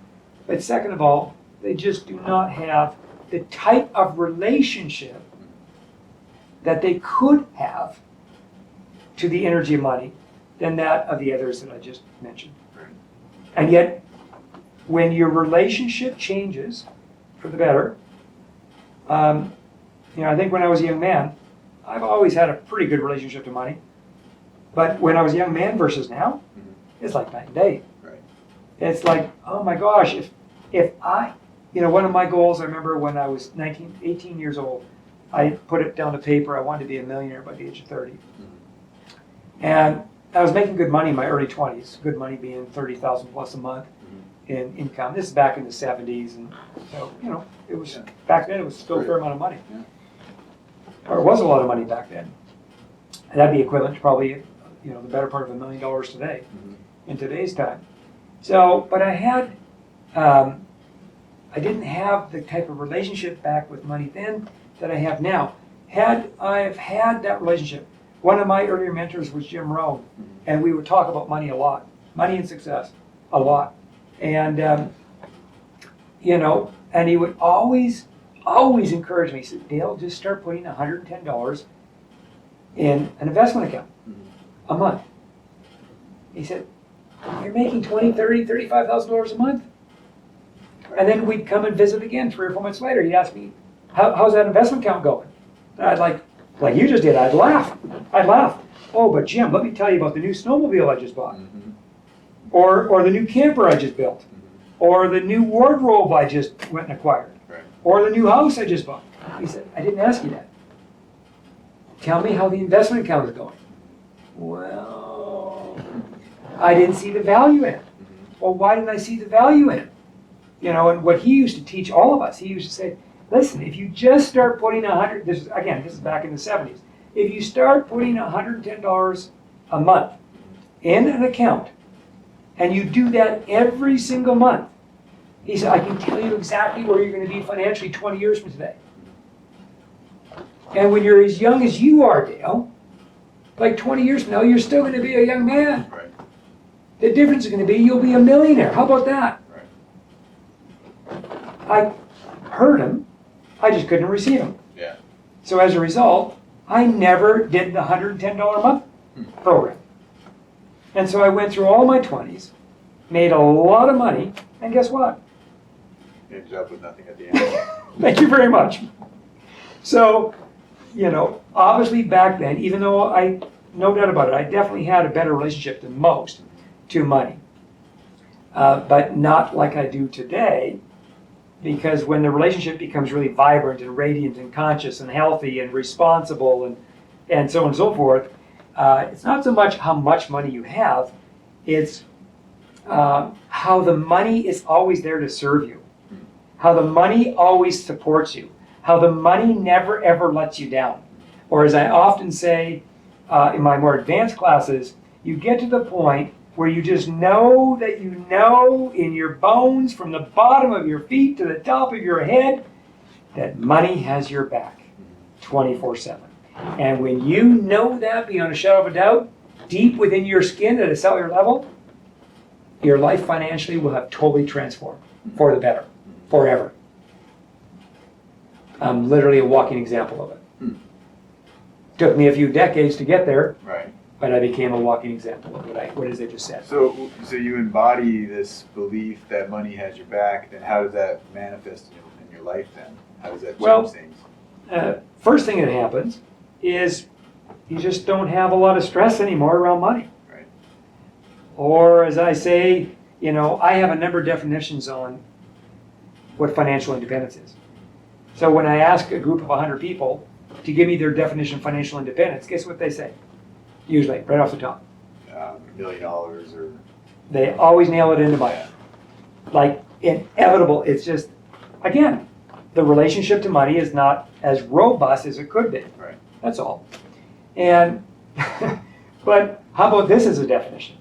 but second of all, they just do not have the type of relationship that they could have to the energy of money than that of the others that I just mentioned. And yet, when your relationship changes for the better, I think when I was a young man, I've always had a pretty good relationship to money. But when I was a young man versus now, it's like night and day. It's like, oh my gosh, if I, one of my goals, I remember when I was 18 years old, I put it down to paper. I wanted to be a millionaire by the age of 30. And I was making good money in my early 20s, good money being 30,000 plus a month in income. This is back in the 70s. And so, it was, back then it was still a fair amount of money. Or it was a lot of money back then. And that'd be equivalent to probably, the better part of $1 million today, in today's time. So, but I had, I didn't have the type of relationship back with money then that I have now. I've had that relationship. One of my earlier mentors was Jim Rohn, and we would talk about money a lot, money and success, a lot. And, and he would always encourage me. He said, Dale, just start putting $110 in an investment account a month. He said, you're making $20,000, $30,000, $35,000 a month. And then we'd come and visit again 3 or 4 months later. He'd ask me, how's that investment account going? And I'd like you just did, I'd laugh. Oh, but Jim, let me tell you about the new snowmobile I just bought. Or the new camper I just built. Or the new wardrobe I just went and acquired. Or the new house I just bought. He said, I didn't ask you that. Tell me how the investment account is going. Well, I didn't see the value in it. Well, why didn't I see the value in it? And what he used to teach all of us, he used to say, listen, if you just start putting this is back in the 70s. If you start putting $110 a month in an account, and you do that every single month, he said, I can tell you exactly where you're going to be financially 20 years from today. And when you're as young as you are, Dale, like 20 years from now, you're still going to be a young man. Right. The difference is going to be you'll be a millionaire. How about that? Right. I heard him. I just couldn't receive him. Yeah. So as a result, I never did the $110 a month program. And so I went through all my 20s, made a lot of money, and guess what? You ended up with nothing at the end. Thank you very much. So, obviously back then, even though no doubt about it, I definitely had a better relationship than most to money. But not like I do today, because when the relationship becomes really vibrant and radiant and conscious and healthy and responsible and so on and so forth, it's not so much how much money you have, it's how the money is always there to serve you, how the money always supports you, how the money never ever lets you down. Or as I often say in my more advanced classes, you get to the point where you just know that you know in your bones from the bottom of your feet to the top of your head that money has your back 24/7. And when you know that beyond a shadow of a doubt, deep within your skin at a cellular level, your life financially will have totally transformed for the better, forever. I'm literally a walking example of it. Took me a few decades to get there, Right. but I became a walking example of what I just said. So you embody this belief that money has your back. Then how does that manifest in your life? Then how does that change things? First thing that happens is you just don't have a lot of stress anymore around money. Right. Or as I say, I have a number of definitions on what financial independence is. So when I ask a group of 100 people to give me their definition of financial independence, guess what they say? Usually, right off the top. $1 million or. They always nail it into mine. Like inevitable. It's just, again, the relationship to money is not as robust as it could be. Right. That's all. And, but how about this as a definition?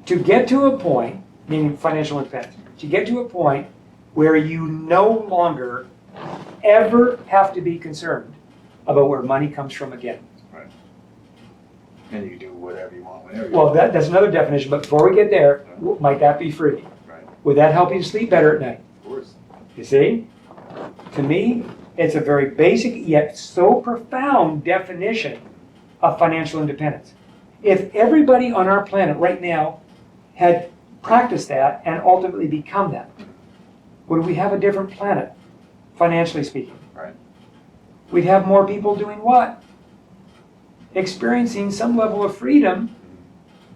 To get to a point, meaning financial independence, to get to a point where you no longer ever have to be concerned about where money comes from again. Right. And you can do whatever you want whenever you Well, want. that's another definition, but before we get there, might that be free? Right. Would that help you sleep better at night? Of course. You see? To me, it's a very basic yet so profound definition of financial independence. If everybody on our planet right now had practiced that and ultimately become that, would we have a different planet, financially speaking? Right. We'd have more people doing what? Experiencing some level of freedom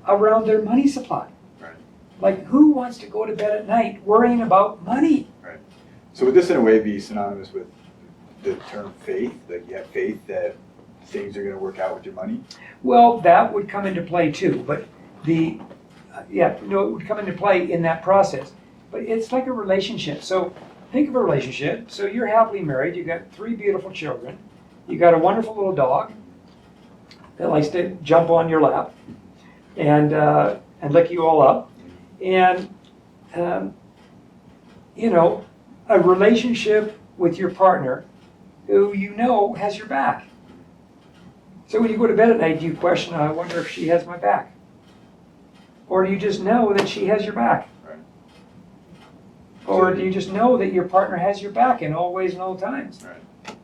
around their money supply. Right. Like, who wants to go to bed at night worrying about money? Right. So would this in a way be synonymous with the term faith? Like you have faith that things are going to work out with your money? Well, that would come into play too, but it would come into play in that process. But it's like a relationship. So think of a relationship. So you're happily married. You've got 3 beautiful children. You got a wonderful little dog that likes to jump on your lap and lick you all up. And, a relationship with your partner who has your back. So when you go to bed at night, do you question, I wonder if she has my back? Or do you just know that she has your back? Right. Or do you just know that your partner has your back in all ways and all times? Right.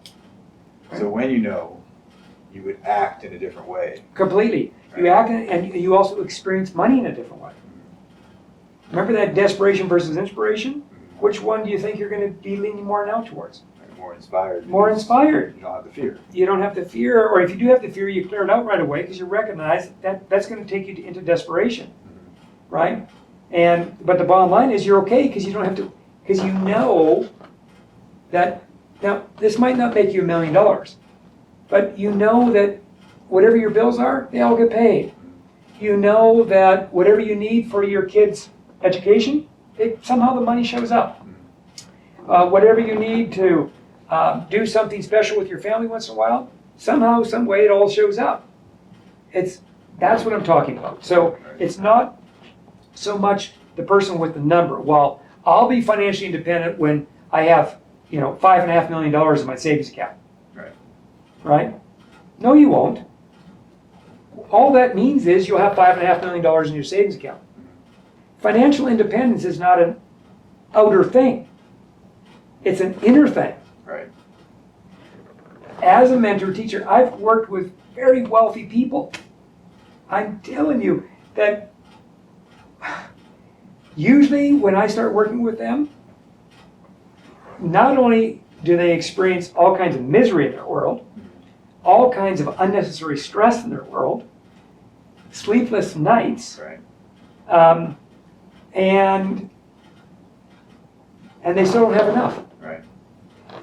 So when you know, you would act in a different way. Completely. Right. You act and you also experience money in a different way. Remember that desperation versus inspiration? Which one do you think you're going to be leaning more now towards? More inspired. More inspired. You don't have the fear. You don't have to fear, or if you do have to fear, you clear it out right away because you recognize that that's going to take you into desperation, right? But the bottom line is you're okay because you don't have to, because you know that, now this might not make you $1 million, but you know that whatever your bills are, they all get paid. You know that whatever you need for your kids' education, somehow the money shows up. Whatever you need to do something special with your family once in a while, somehow, some way, it all shows up. That's what I'm talking about. So it's not so much the person with the number. Well, I'll be financially independent when I have, $5.5 million in my savings account. Right. Right? No, you won't. all that means is you'll have $5.5 million in your savings account. Financial independence is not an outer thing. It's an inner thing. Right. As a mentor teacher, I've worked with very wealthy people. I'm telling you that usually when I start working with them, not only do they experience all kinds of misery in their world, all kinds of unnecessary stress in their world, sleepless nights, Right. and they still don't have enough. Right.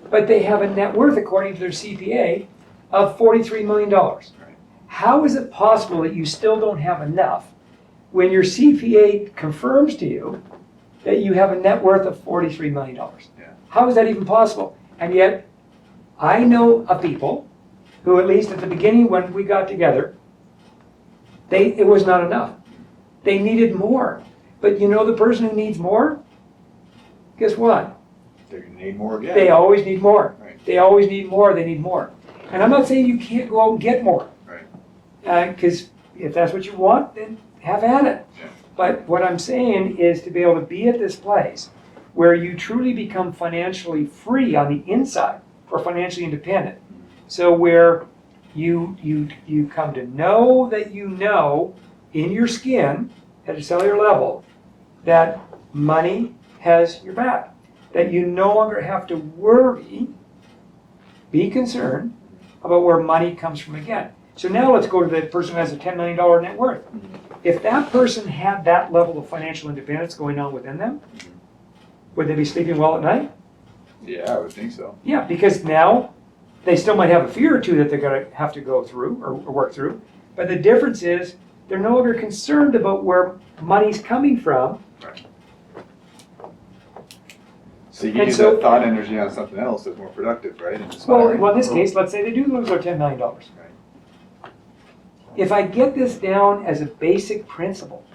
But they have a net worth, according to their CPA, of $43 million. Right. How is it possible that you still don't have enough when your CPA confirms to you that you have a net worth of $43 million? Yeah. How is that even possible? And yet, I know of people who, at least at the beginning when we got together, it was not enough. They needed more. But you know the person who needs more? Guess what? They're going to need more again. They always need more. Right. They always need more. They need more. And I'm not saying you can't go out and get more. Right. Because if that's what you want, then have at it. Yeah. But what I'm saying is to be able to be at this place where you truly become financially free on the inside or financially independent. So where you come to know that you know in your skin at a cellular level that money has your back. That you no longer have to worry, be concerned about where money comes from again. So now let's go to the person who has a $10 million net worth. If that person had that level of financial independence going on within them, would they be sleeping well at night? Yeah, I would think so. Yeah, because now they still might have a fear or two that they're going to have to go through or work through. But the difference is they're no longer concerned about where money's coming from. Right. So you can use that thought energy on something else that's more productive, right? Well, in this case, let's say they do lose their $10 million. Right. If I get this down as a basic principle,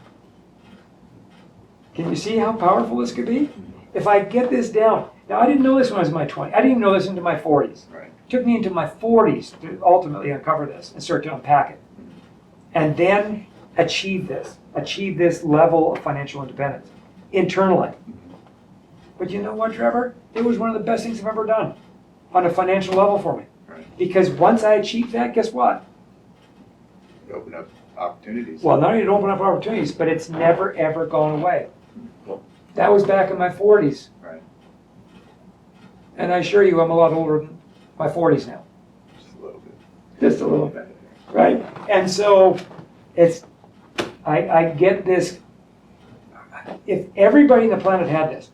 can you see how powerful this could be? If I get this down, now I didn't know this when I was in my 20s. I didn't even know this into my 40s. Right. It took me into my 40s to ultimately uncover this and start to unpack it. And then achieve this level of financial independence internally. But you know what, Trevor? It was one of the best things I've ever done on a financial level for me. Right. Because once I achieved that, guess what? You open up opportunities. Well, not only did it open up opportunities, but it's never, ever gone away. That was back in my 40s. Right. And I assure you, I'm a lot older than my 40s now. Just a little bit. Just a little bit, right? And so I get this. If everybody on the planet had this,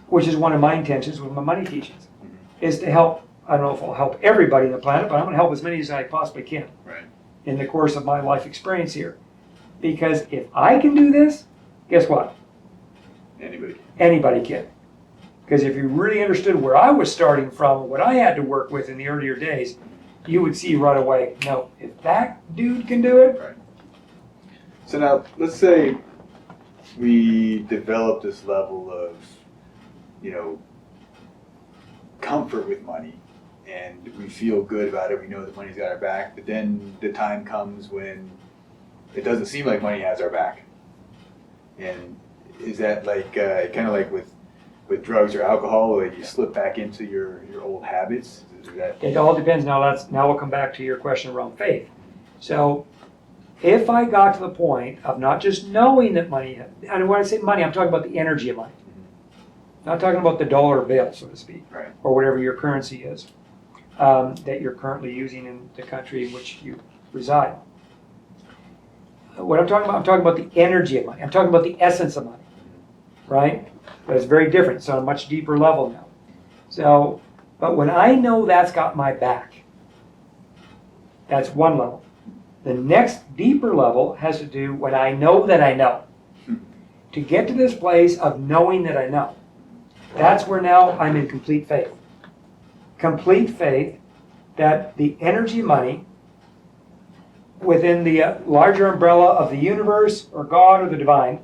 which is one of my intentions with my money teachings, is to help, I don't know if I'll help everybody on the planet, but I'm going to help as many as I possibly can Right. in the course of my life experience here. Because if I can do this, guess what? Anybody can. Anybody can. Because if you really understood where I was starting from and what I had to work with in the earlier days, you would see right away, no, if that dude can do it. Right. So now, let's say we develop this level of, comfort with money, and we feel good about it. We know that money's got our back, but then the time comes when it doesn't seem like money has our back. And is that like kind of like with drugs or alcohol, like you slip back into your old habits? Is that... It all depends. Now we'll come back to your question around faith. So if I got to the point of not just knowing that money, and when I say money, I'm talking about the energy of money. Not talking about the dollar bill, so to speak, Right. or whatever your currency is that you're currently using in the country in which you reside. What I'm talking about the energy of money. I'm talking about the essence of money, right? But it's very different. It's on a much deeper level now. So, but when I know that's got my back, that's one level. The next deeper level has to do when I know that I know. To get to this place of knowing that I know. That's where now I'm in complete faith. Complete faith that the energy of money within the larger umbrella of the universe or God or the divine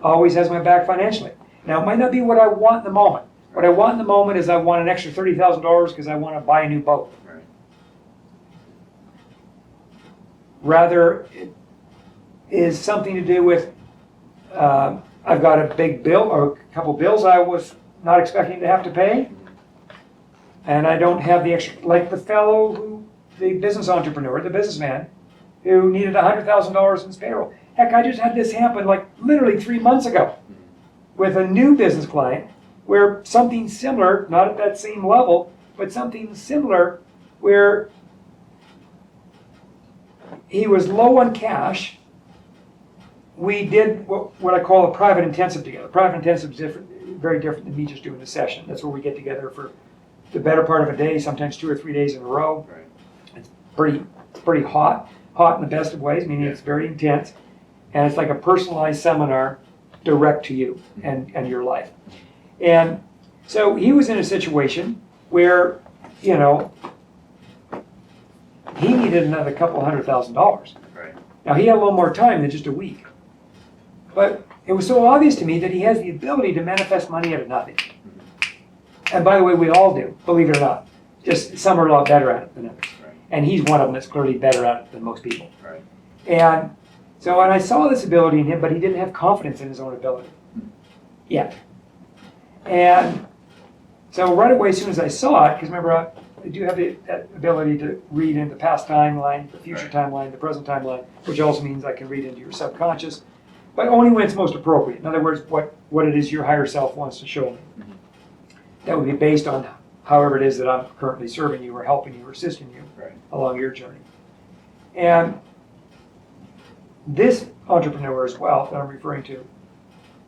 always has my back financially. Now, it might not be what I want in the moment. What I want in the moment is I want an extra $30,000 because I want to buy a new boat. Right. Rather, it is something to do with I've got a big bill or a couple bills I was not expecting to have to pay, and I don't have the extra, like the business entrepreneur, the businessman, who needed $100,000 in his payroll. Heck, I just had this happen like literally 3 months ago with a new business client where something similar, not at that same level, but something similar where he was low on cash. We did what I call a private intensive together. Private intensive is very different than me just doing a session. That's where we get together for the better part of a day, sometimes 2 or 3 days in a row. Right. It's pretty hot in the best of ways, meaning it's very intense. And it's like a personalized seminar direct to you and your life. And so he was in a situation where, he needed another couple $100,000. Right. Now he had a little more time than just a week. But it was so obvious to me that he has the ability to manifest money out of nothing. And by the way, we all do, believe it or not. Just some are a lot better at it than others. Right. And he's one of them that's clearly better at it than most people. Right. And I saw this ability in him, but he didn't have confidence in his own ability yet. And so right away, as soon as I saw it, because remember, I do have that ability to read into the past timeline, the future timeline, the present timeline, which also means I can read into your subconscious, but only when it's most appropriate. In other words, what it is your higher self wants to show me. That would be based on however it is that I'm currently serving you or helping you or assisting you along your journey. And this entrepreneur as well that I'm referring to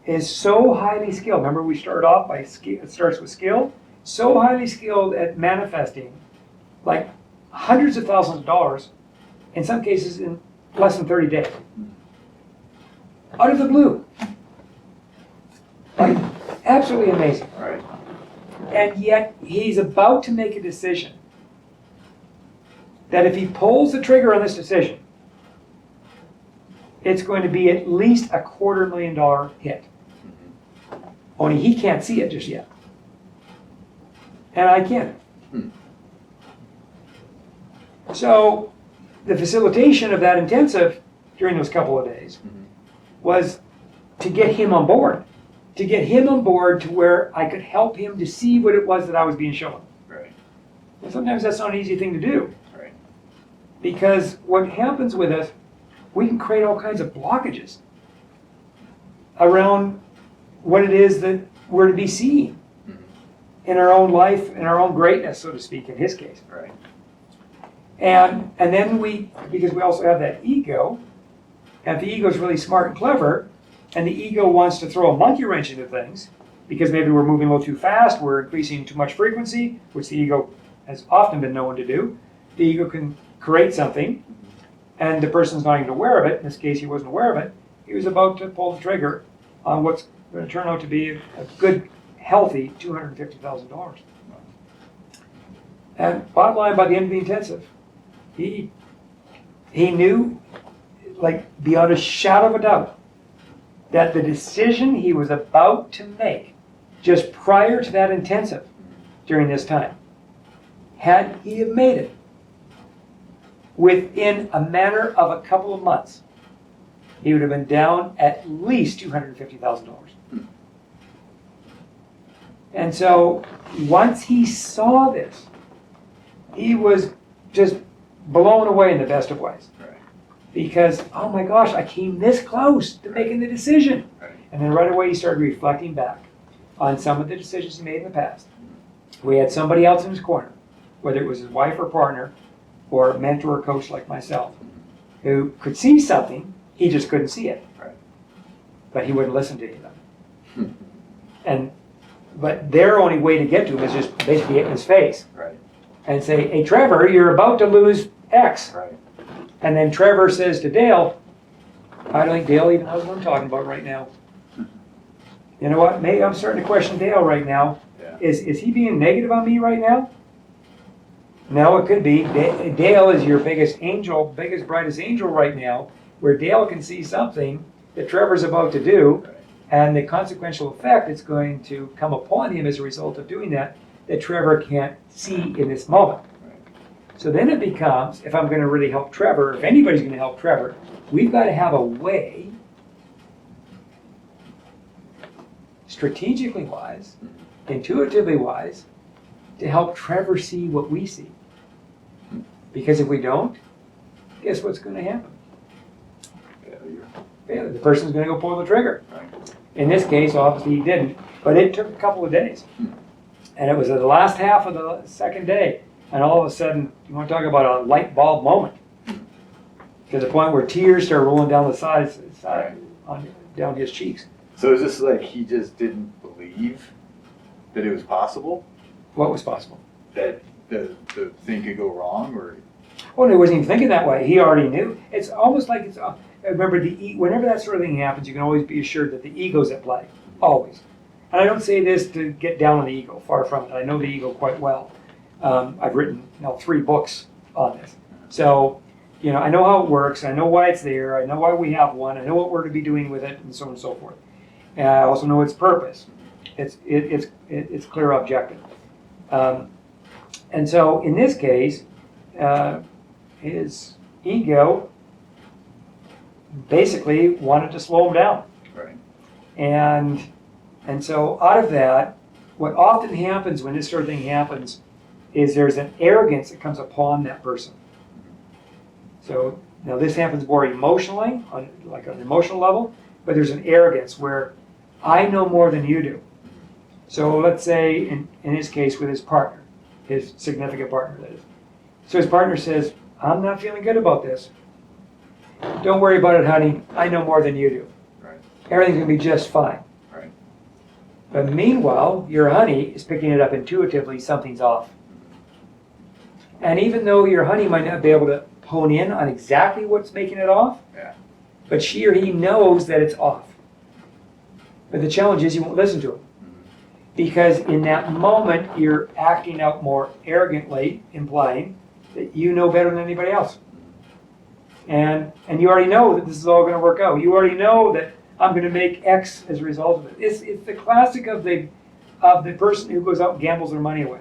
is so highly skilled. Remember, we started off by it starts with skill. So highly skilled at manifesting, like hundreds of thousands of dollars, in some cases in less than 30 days. Out of the blue. Like, absolutely amazing. Right. And yet, he's about to make a decision that if he pulls the trigger on this decision, it's going to be at least a $250,000 hit. Only he can't see it just yet. And I can. So the facilitation of that intensive during those couple of days was to get him on board. To get him on board to where I could help him to see what it was that I was being shown. Right. And sometimes that's not an easy thing to do. Right. Because what happens with us, we can create all kinds of blockages around what it is that we're to be seen in our own life, in our own greatness, so to speak, in his case. Right. And then because we also have that ego, and if the ego is really smart and clever, and the ego wants to throw a monkey wrench into things, because maybe we're moving a little too fast, we're increasing too much frequency, which the ego has often been known to do. The ego can create something, and the person's not even aware of it. In this case, he wasn't aware of it. He was about to pull the trigger on what's going to turn out to be a good, healthy $250,000. And bottom line, by the end of the intensive, he knew, like beyond a shadow of a doubt, that the decision he was about to make just prior to that intensive during this time, had he have made it within a matter of a couple of months, he would have been down at least $250,000. And so once he saw this, he was just blown away in the best of ways. Right. Because, oh my gosh, I came this close to making the decision. Right. And then right away he started reflecting back on some of the decisions he made in the past. We had somebody else in his corner, whether it was his wife or partner, or a mentor or coach like myself, who could see something, he just couldn't see it. Right. But he wouldn't listen to any of them. But their only way to get to him is just basically get in his face. Right. And say, hey, Trevor, you're about to lose X. Right. And then Trevor says to Dale, I don't think Dale even knows what I'm talking about right now. You know what? Maybe I'm starting to question Dale right now. Yeah. Is he being negative on me right now? No, it could be. Dale is your biggest angel, biggest, brightest angel right now, where Dale can see something that Trevor's about to do, Right. and the consequential effect that's going to come upon him as a result of doing that Trevor can't see in this moment. Right. So then it becomes, if I'm going to really help Trevor, if anybody's going to help Trevor, we've got to have a way, strategically wise, intuitively wise, to help Trevor see what we see. Because if we don't, guess what's going to happen? Failure. The person's going to go pull the trigger. Right. In this case, obviously he didn't, but it took a couple of days. And it was at the last half of the second day, and all of a sudden, you want to talk about a light bulb moment. To the point where tears started rolling down the sides, down his cheeks. So is this like he just didn't believe that it was possible? What was possible? That the thing could go wrong, or? Well, he wasn't even thinking that way. He already knew. It's almost like it's. Remember, whenever that sort of thing happens, you can always be assured that the ego's at play. Always. And I don't say this to get down on the ego. Far from it. I know the ego quite well. I've written 3 books on this. So, I know how it works. I know why it's there. I know why we have one. I know what we're to be doing with it, and so on and so forth. And I also know its purpose. It's clear objective. And so in this case, his ego basically wanted to slow him down. Right. And so out of that, what often happens when this sort of thing happens is there's an arrogance that comes upon that person. So now this happens more emotionally, on an emotional level, but there's an arrogance where I know more than you do. So let's say in his case with his partner, his significant partner that is. So his partner says, I'm not feeling good about this. Don't worry about it, honey. I know more than you do. Right. Everything's going to be just fine. Right. But meanwhile, your honey is picking it up intuitively, something's off. And even though your honey might not be able to hone in on exactly what's making it off, but she or he knows that it's off. But the challenge is you won't listen to him. Because in that moment, you're acting out more arrogantly, implying that you know better than anybody else. And you already know that this is all going to work out. You already know that I'm going to make X as a result of it. It's the classic of the person who goes out and gambles their money away.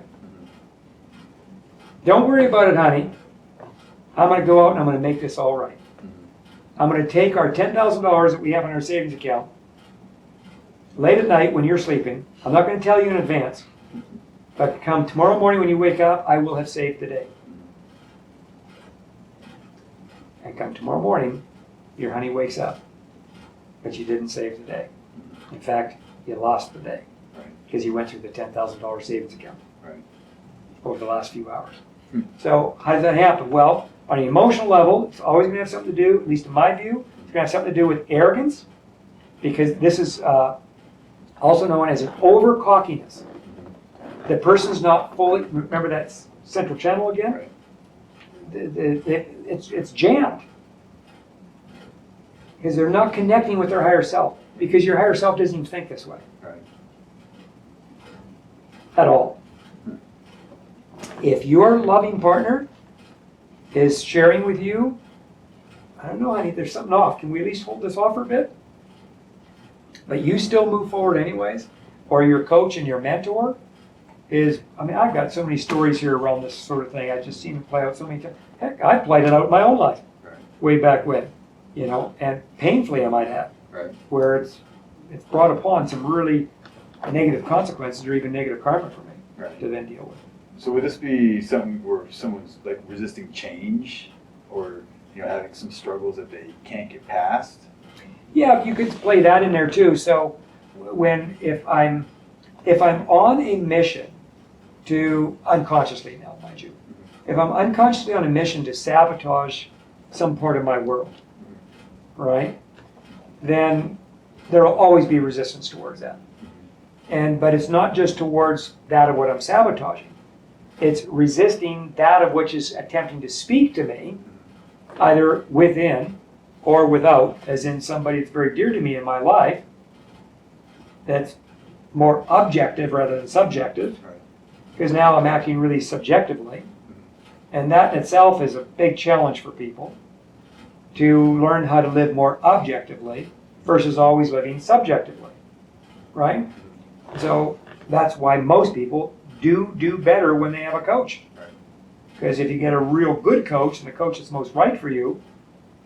Don't worry about it, honey. I'm going to go out and I'm going to make this all right. I'm going to take our $10,000 that we have in our savings account, late at night when you're sleeping. I'm not going to tell you in advance, but come tomorrow morning when you wake up, I will have saved the day. And come tomorrow morning, your honey wakes up, but you didn't save the day. In fact, you lost the day because you went through the $10,000 savings account over the last few hours. So how does that happen? Well, on an emotional level, it's always going to have something to do, at least in my view, it's going to have something to do with arrogance, because this is also known as an over-cockiness. The person's not fully, remember that central channel again? Right. It's jammed. Because they're not connecting with their higher self. Because your higher self doesn't even think this way. Right. At all. If your loving partner is sharing with you, I don't know, honey, there's something off. Can we at least hold this off for a bit? But you still move forward anyways, or your coach and your mentor is, I've got so many stories here around this sort of thing. I've just seen it play out so many times. Heck, I played it out in my own life, way back when, and painfully I might have, where it's brought upon some really negative consequences or even negative karma for me to then deal with. So would this be something where someone's like resisting change, or having some struggles that they can't get past? Yeah, you could play that in there too. So if I'm on a mission to, unconsciously now, mind you, if I'm unconsciously on a mission to sabotage some part of my world, right, then there will always be resistance towards that. But it's not just towards that of what I'm sabotaging. It's resisting that of which is attempting to speak to me, either within or without, as in somebody that's very dear to me in my life, that's more objective rather than subjective, because now I'm acting really subjectively. And that in itself is a big challenge for people, to learn how to live more objectively versus always living subjectively, right? So that's why most people do better when they have a coach. Because if you get a real good coach and the coach that's most right for you,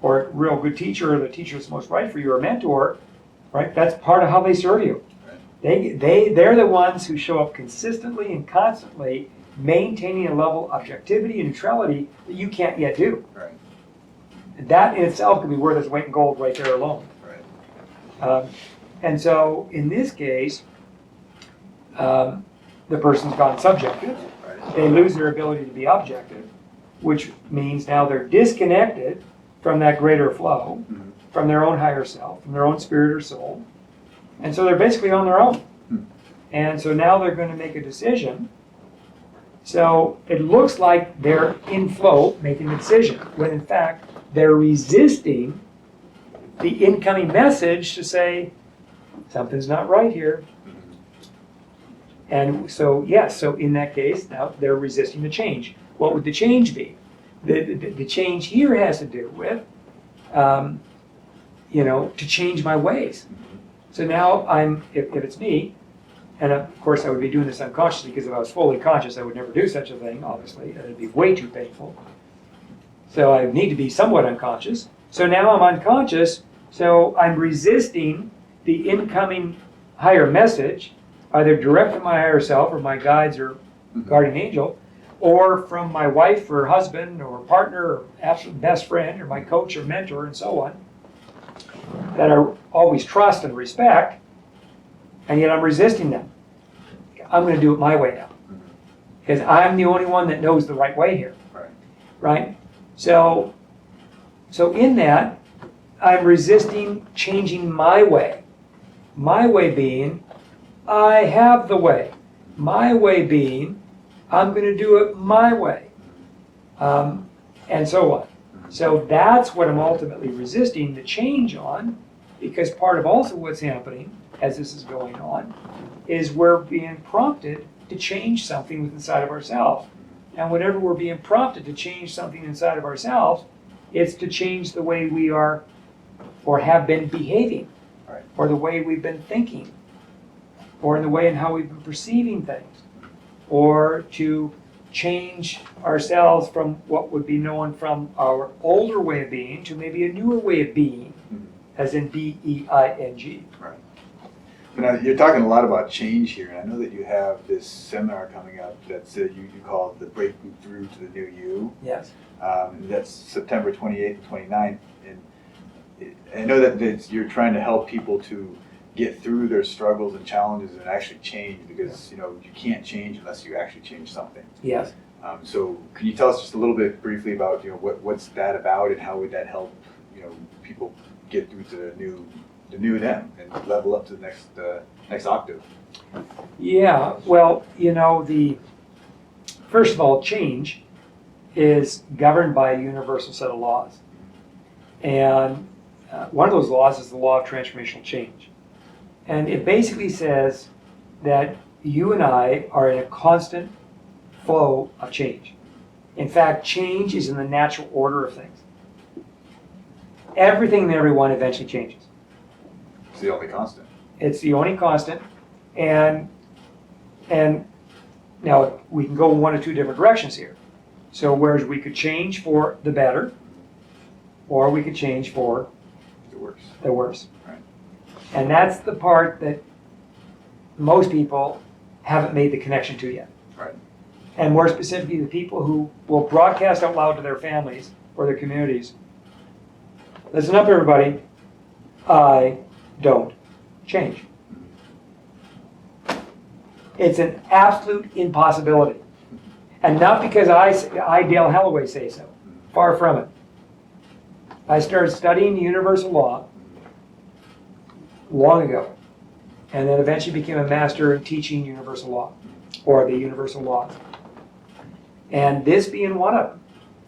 or a real good teacher or the teacher that's most right for you, or a mentor, right? That's part of how they serve you. They're the ones who show up consistently and constantly, maintaining a level of objectivity and neutrality that you can't yet do. Right. And that in itself could be worth its weight in gold right there alone. Right. And so in this case, the person's gone subjective. Right. They lose their ability to be objective, which means now they're disconnected from that greater flow, Mhm. from their own higher self, from their own spirit or soul. And so they're basically on their own. And so now they're going to make a decision. So it looks like they're in flow making a decision, when in fact they're resisting the incoming message to say, something's not right here. And so, yes, so in that case, now they're resisting the change. What would the change be? The change here has to do with, to change my ways. So now if it's me, and of course I would be doing this unconsciously, because if I was fully conscious, I would never do such a thing, obviously. It would be way too painful. So I need to be somewhat unconscious. So now I'm unconscious, so I'm resisting the incoming higher message, either direct from my higher self or my guides or guardian angel, or from my wife or husband or partner or absolute best friend or my coach or mentor and so on, that I always trust and respect, and yet I'm resisting them. I'm going to do it my way now, because I'm the only one that knows the right way here. Right? So in that, I'm resisting changing my way. My way being, I have the way. My way being, I'm going to do it my way. And so on. So that's what I'm ultimately resisting the change on, because part of also what's happening as this is going on is we're being prompted to change something within inside of ourselves. And whenever we're being prompted to change something inside of ourselves, it's to change the way we are or have been behaving, Right. or the way we've been thinking, or in the way in how we've been perceiving things, or to change ourselves from what would be known from our older way of being to maybe a newer way of being, as in B-E-I-N-G. Right. So now you're talking a lot about change here, and I know that you have this seminar coming up that's you call it the Breaking Through to the New You. Yes. That's September 28th and 29th. And I know that you're trying to help people to get through their struggles and challenges and actually change, because you can't change unless you actually change something. Yes. So can you tell us just a little bit briefly about what's that about, and how would that help people get through to the new them and level up to the next octave? Yeah, well, first of all, change is governed by a universal set of laws. And one of those laws is the law of transformational change. And it basically says that you and I are in a constant flow of change. In fact, change is in the natural order of things. Everything and everyone eventually changes. It's the only constant. It's the only constant. And now we can go one of two different directions here. So whereas we could change for the better, or we could change for the worse. Right. And that's the part that most people haven't made the connection to yet. Right. And more specifically, the people who will broadcast out loud to their families or their communities, listen up everybody, I don't change. It's an absolute impossibility. And not because I Dale HALAWAY, say so. Far from it. I started studying the universal law long ago, and then eventually became a master in teaching universal law, or the universal laws. And this being one of them.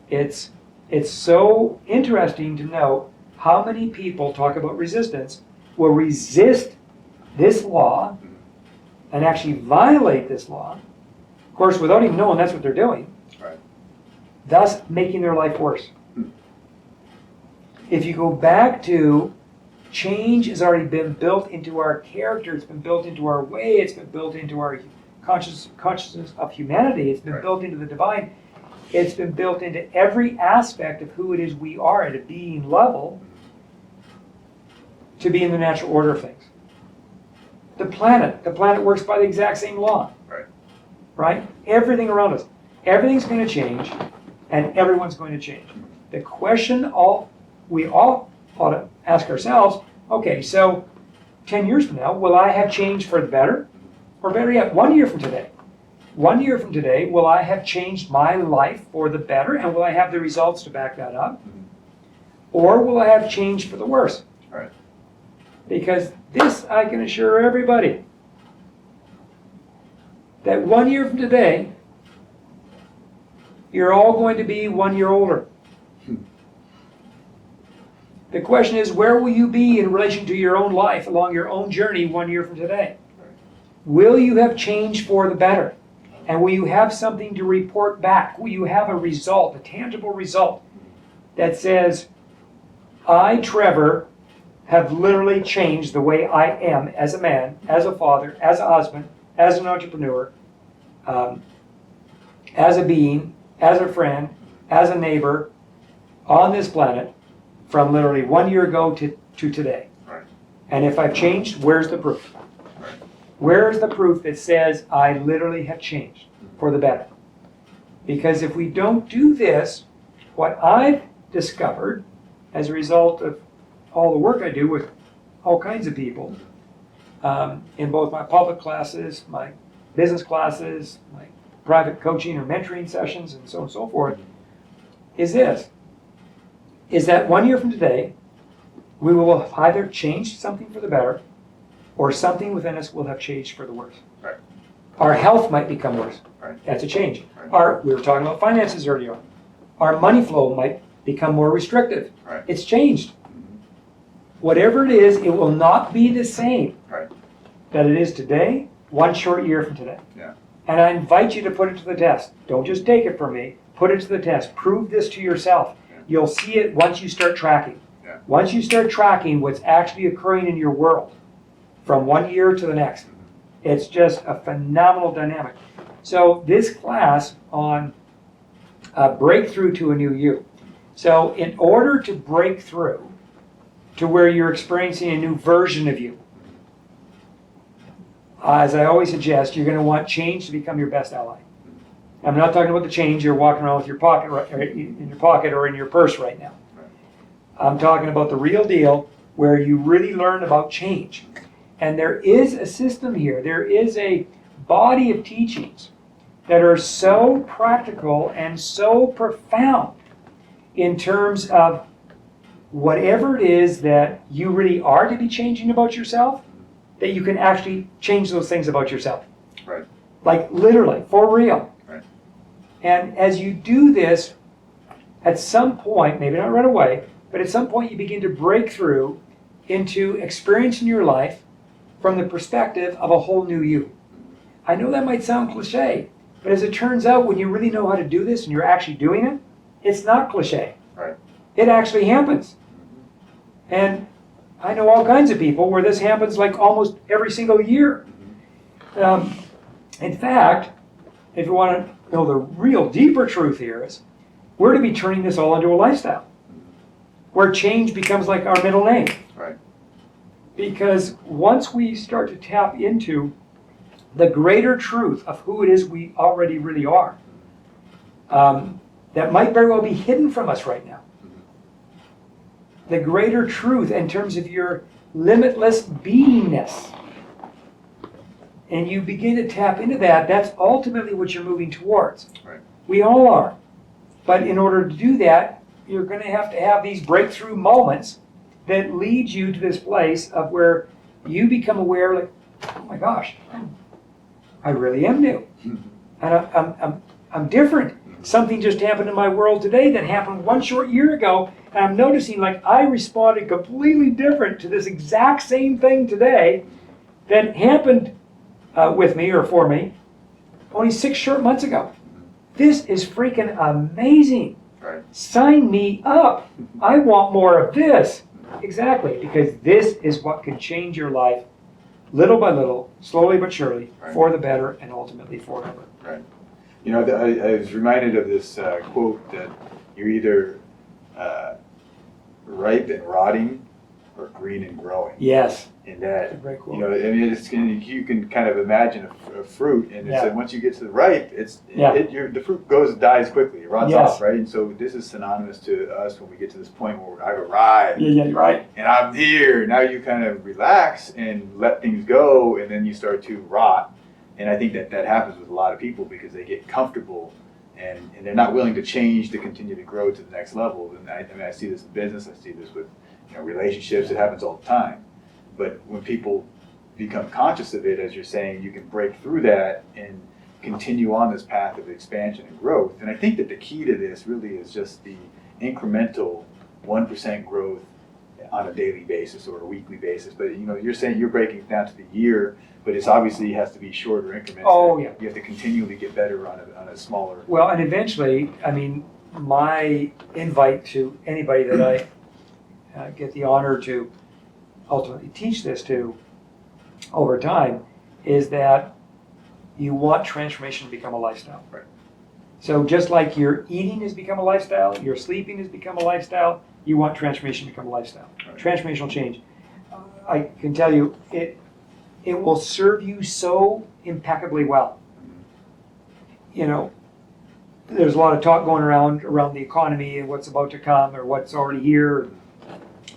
It's so interesting to know how many people talk about resistance, will resist this law and actually violate this law, of course, without even knowing that's what they're doing, Right. thus making their life worse. If you go back to change has already been built into our character, it's been built into our way, it's been built into our consciousness of humanity, it's been Right. built into the divine. It's been built into every aspect of who it is we are at a being level to be in the natural order of things. The planet works by the exact same law. Right? Everything around us. Everything's going to change, and everyone's going to change. The question we all ought to ask ourselves, okay, so 10 years from now, will I have changed for the better? Or better yet, 1 year from today? 1 year from today, will I have changed my life for the better, and will I have the results to back that up? Or will I have changed for the worse? Right. Because this, I can assure everybody, that 1 year from today, you're all going to be 1 year older. The question is, where will you be in relation to your own life along your own journey 1 year from today? Will you have changed for the better? And will you have something to report back? Will you have a result, a tangible result that says, I, Trevor, have literally changed the way I am as a man, as a father, as a husband, as an entrepreneur, as a being, as a friend, as a neighbor on this planet from literally 1 year ago to today. Right. And if I've changed, where's the proof? Right. Where's the proof that says I literally have changed for the better? Because if we don't do this, what I've discovered as a result of all the work I do with all kinds of people, in both my public classes, my business classes, my private coaching or mentoring sessions, and so on and so forth, is that 1 year from today, we will have either changed something for the better, or something within us will have changed for the worse. Right. Our health might become worse. Right. That's a change. Right. We were talking about finances earlier on. Our money flow might become more restrictive. Right. It's changed. Whatever it is, it will not be the same Right. that it is today, 1 short year from today. Yeah. And I invite you to put it to the test. Don't just take it from me. Put it to the test. Prove this to yourself. You'll see it once you start tracking. Yeah. Once you start tracking what's actually occurring in your world from 1 year to the next, it's just a phenomenal dynamic. So this class on breakthrough to a new you. So in order to break through to where you're experiencing a new version of you, as I always suggest, you're going to want change to become your best ally. I'm not talking about the change you're walking around with your pocket, in your pocket or in your purse right now. I'm talking about the real deal where you really learn about change. And there is a system here. There is a body of teachings that are so practical and so profound in terms of whatever it is that you really are to be changing about yourself, that you can actually change those things about yourself. Right. Like literally, for real. Right. And as you do this, at some point, maybe not right away, but at some point you begin to break through into experiencing your life from the perspective of a whole new you. I know that might sound cliche, but as it turns out, when you really know how to do this and you're actually doing it, it's not cliche. Right. It actually happens. And I know all kinds of people where this happens like almost every single year. In fact, if you want to know the real deeper truth here is, we're to be turning this all into a lifestyle, where change becomes like our middle name. Right. Because once we start to tap into the greater truth of who it is we already really are, that might very well be hidden from us right now. The greater truth in terms of your limitless beingness. And you begin to tap into that, that's ultimately what you're moving towards. Right. We all are. But in order to do that, you're going to have these breakthrough moments that lead you to this place of where you become aware, like, oh my gosh, I really am new. And I'm different. Something just happened in my world today that happened 1 short year ago, and I'm noticing like I responded completely different to this exact same thing today that happened with me or for me only 6 short months ago. This is freaking amazing. Right. Sign me up. I want more of this. Exactly, because this is what can change your life little by little, slowly but surely, Right. for the better and ultimately forever. Right. You know, I was reminded of this quote that you're either ripe and rotting or green and growing. Yes. And that, Very cool. you know, I mean, you can kind of imagine a fruit, and it's once you get to the ripe, the fruit dies quickly, it rots off, right? And so this is synonymous to us when we get to this point where I've arrived. Yeah, you're right. And I'm here. Now you kind of relax and let things go, and then you start to rot. And I think that happens with a lot of people because they get comfortable and they're not willing to change to continue to grow to the next level. And I see this in business. I see this with relationships. It happens all the time. But when people become conscious of it, as you're saying, you can break through that and continue on this path of expansion and growth. And I think that the key to this really is just the incremental 1% growth on a daily basis or a weekly basis. But you're saying you're breaking it down to the year, but it's obviously has to be shorter increments. Oh, yeah. You have to continually get better on a smaller. Well, and eventually, I mean, my invite to anybody that I get the honor to ultimately teach this to over time is that you want transformation to become a lifestyle. Right. So just like your eating has become a lifestyle, your sleeping has become a lifestyle, you want transformation to become a lifestyle. Right. Transformational change. I can tell you, it will serve you so impeccably well. There's a lot of talk going around the economy and what's about to come or what's already here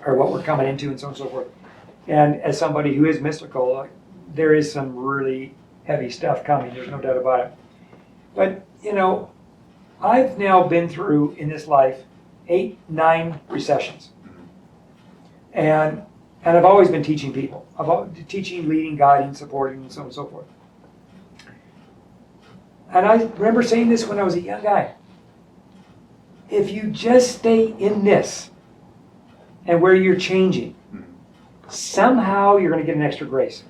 or what we're coming into and so on and so forth. And as somebody who is mystical, there is some really heavy stuff coming, there's no doubt about it. But, I've now been through in this life 8, 9 recessions. And I've always been teaching people, about teaching, leading, guiding, supporting, and so on and so forth. And I remember saying this when I was a young guy. If you just stay in this and where you're changing, somehow you're going to get an extra grace.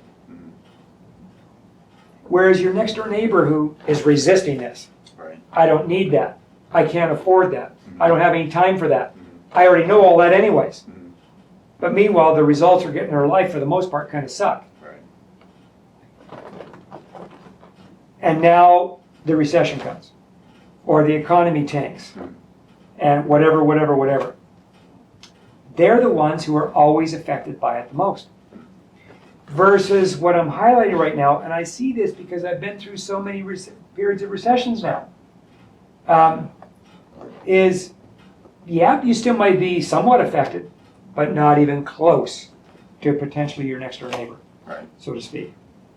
Whereas your next door neighbor who is resisting this, Right. I don't need that. I can't afford that. I don't have any time for that. I already know all that anyways. But meanwhile, the results are getting in her life for the most part kind of suck. Right. And now the recession comes, or the economy tanks, and whatever. They're the ones who are always affected by it the most. Versus what I'm highlighting right now, and I see this because I've been through so many periods of recessions now, you still might be somewhat affected, but not even close to potentially your next door neighbor, Right. so to speak.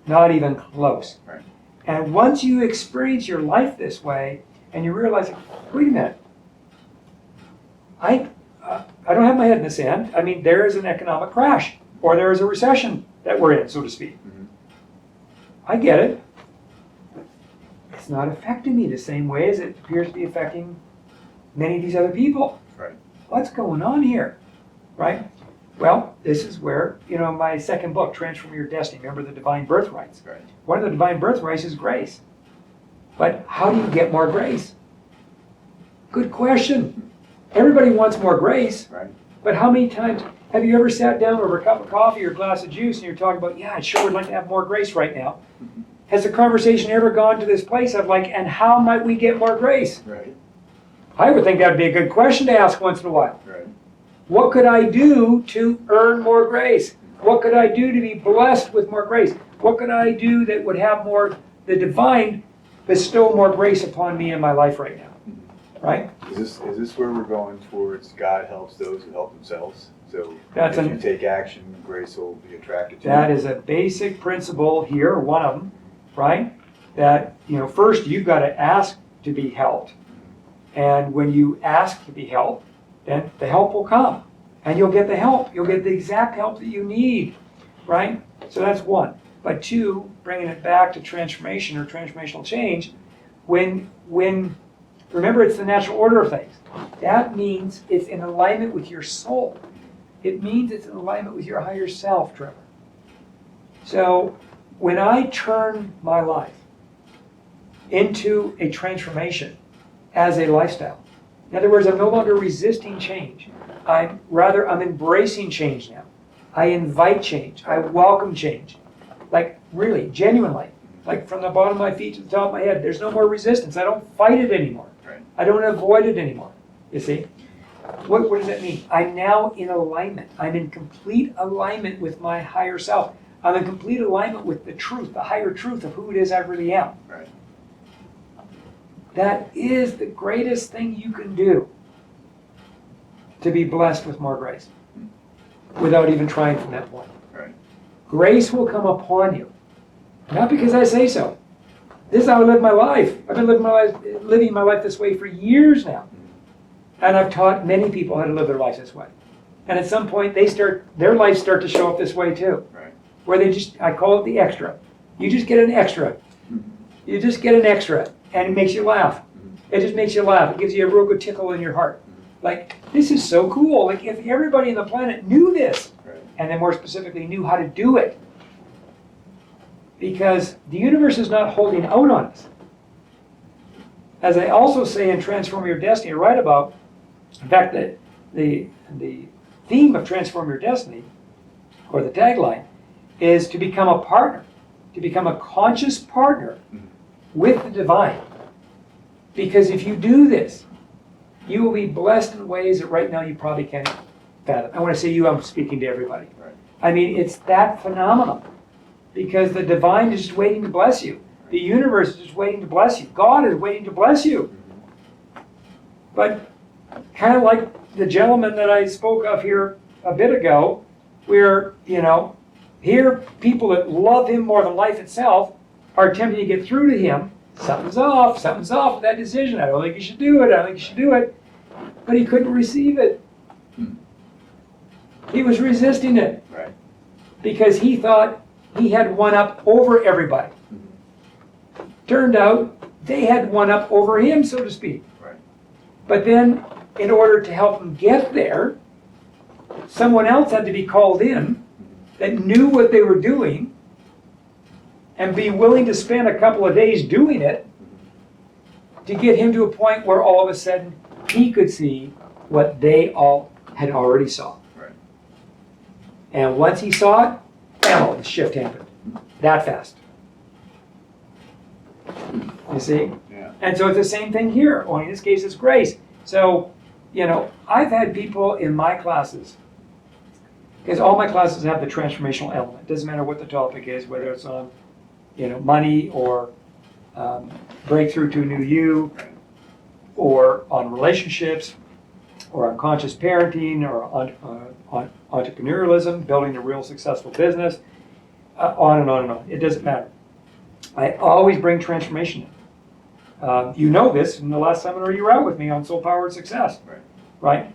Not even close. Right. And once you experience your life this way, and you realize, wait a minute, I don't have my head in the sand. I mean, there is an economic crash, or there is a recession that we're in, so to speak. I get it. It's not affecting me the same way as it appears to be affecting many of these other people. Right. What's going on here? Right? Well, this is where, my second book, Transform Your Destiny, remember the divine birthrights. Right. One of the divine birthrights is grace. But how do you get more grace? Good question. Everybody wants more grace. Right. But how many times have you ever sat down over a cup of coffee or a glass of juice and you're talking about, I sure would like to have more grace right now. Has the conversation ever gone to this place of and how might we get more grace? Right. I would think that would be a good question to ask once in a while. Right. What could I do to earn more grace? What could I do to be blessed with more grace? What could I do that would have the divine bestow more grace upon me in my life right now? Right? Is this where we're going towards God helps those who help themselves? So That's if you take action, grace will be attracted to you. That is a basic principle here, one of them, right? That, first you've got to ask to be helped. And when you ask to be helped, then the help will come. And you'll get the help. You'll get the exact help that you need, right? So that's one. But two, bringing it back to transformation or transformational change, when remember, it's the natural order of things. That means it's in alignment with your soul. It means it's in alignment with your higher self, Trevor. So when I turn my life into a transformation as a lifestyle, in other words, I'm no longer resisting change. I'm embracing change now. I invite change. I welcome change. Really, genuinely. Like from the bottom of my feet to the top of my head, there's no more resistance. I don't fight it anymore. Right. I don't avoid it anymore. You see? What does that mean? I'm now in alignment. I'm in complete alignment with my higher self. I'm in complete alignment with the truth, the higher truth of who it is I really am. Right. That is the greatest thing you can do to be blessed with more grace without even trying from that point. Right. Grace will come upon you. Not because I say so. This is how I live my life. I've been living my life this way for years now. And I've taught many people how to live their lives this way. And at some point, their lives start to show up this way too. Right. Where I call it the extra. You just get an extra. You just get an extra. And it makes you laugh. It just makes you laugh. It gives you a real good tickle in your heart. Like, this is so cool. Like, if everybody on the planet knew this, Right. and then more specifically knew how to do it, because the universe is not holding out on us. As I also say in Transform Your Destiny, I write about, in fact, the theme of Transform Your Destiny, or the tagline, is to become a partner, to become a conscious partner with the divine. Because if you do this, you will be blessed in ways that right now you probably can't fathom. I want to say you, I'm speaking to everybody. Right. I mean, it's that phenomenal. Because the divine is just waiting to bless you. The universe is just waiting to bless you. God is waiting to bless you. But kind of like the gentleman that I spoke of here a bit ago, where, here people that love him more than life itself are attempting to get through to him. Something's off with that decision. I don't think you should do it. But he couldn't receive it. He was resisting it. Right. Because he thought he had one up over everybody. Turned out they had one up over him, so to speak. Right. But then, in order to help him get there, someone else had to be called in that knew what they were doing and be willing to spend a couple of days doing it to get him to a point where all of a sudden he could see what they all had already saw. Right. And once he saw it, the shift happened. That fast. You see? Yeah. And so it's the same thing here. Only in this case it's grace. So, I've had people in my classes, because all my classes have the transformational element. It doesn't matter what the topic is, whether it's on, money or breakthrough to a new you, or on relationships, or on conscious parenting, or on entrepreneurialism, building a real successful business, on and on and on. It doesn't matter. I always bring transformation in. You know this from the last seminar you were out with me on soul powered success, right?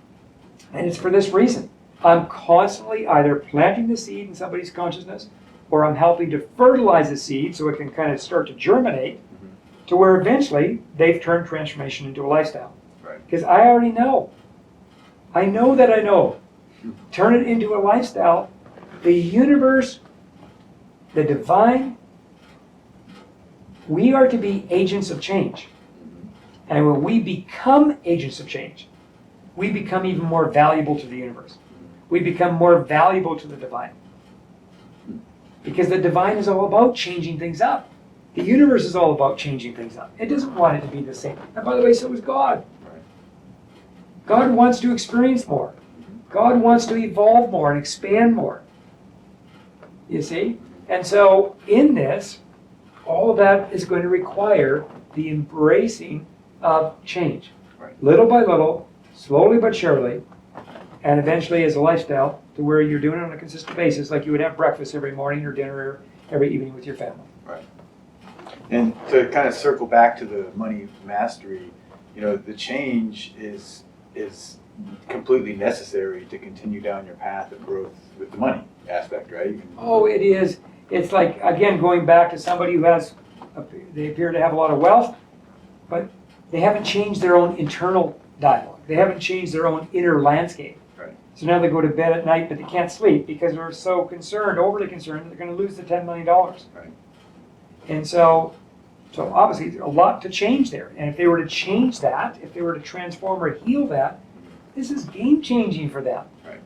And it's for this reason. I'm constantly either planting the seed in somebody's consciousness, or I'm helping to fertilize the seed so it can kind of start to germinate, to where eventually they've turned transformation into a lifestyle. Because I already know. I know that I know. Turn it into a lifestyle. The universe, the divine, we are to be agents of change. And when we become agents of change, we become even more valuable to the universe. We become more valuable to the divine. Because the divine is all about changing things up. The universe is all about changing things up. It doesn't want it to be the same. And by the way, so is God. God wants to experience more. God wants to evolve more and expand more. You see? And so in this, all of that is going to require the embracing of change. Little by little, slowly but surely, and eventually as a lifestyle to where you're doing it on a consistent basis, like you would have breakfast every morning or dinner every evening with your family. Right. And to kind of circle back to the money mastery, the change is completely necessary to continue down your path of growth with the money aspect, right? Oh, it is. It's like, again, going back to somebody who they appear to have a lot of wealth, but they haven't changed their own internal dialogue. They haven't changed their own inner landscape. Right. So now they go to bed at night, but they can't sleep because they're so concerned, overly concerned, that they're going to lose the $10 million. Right. And so obviously there's a lot to change there. And if they were to change that, if they were to transform or heal that, this is game changing for them. Right.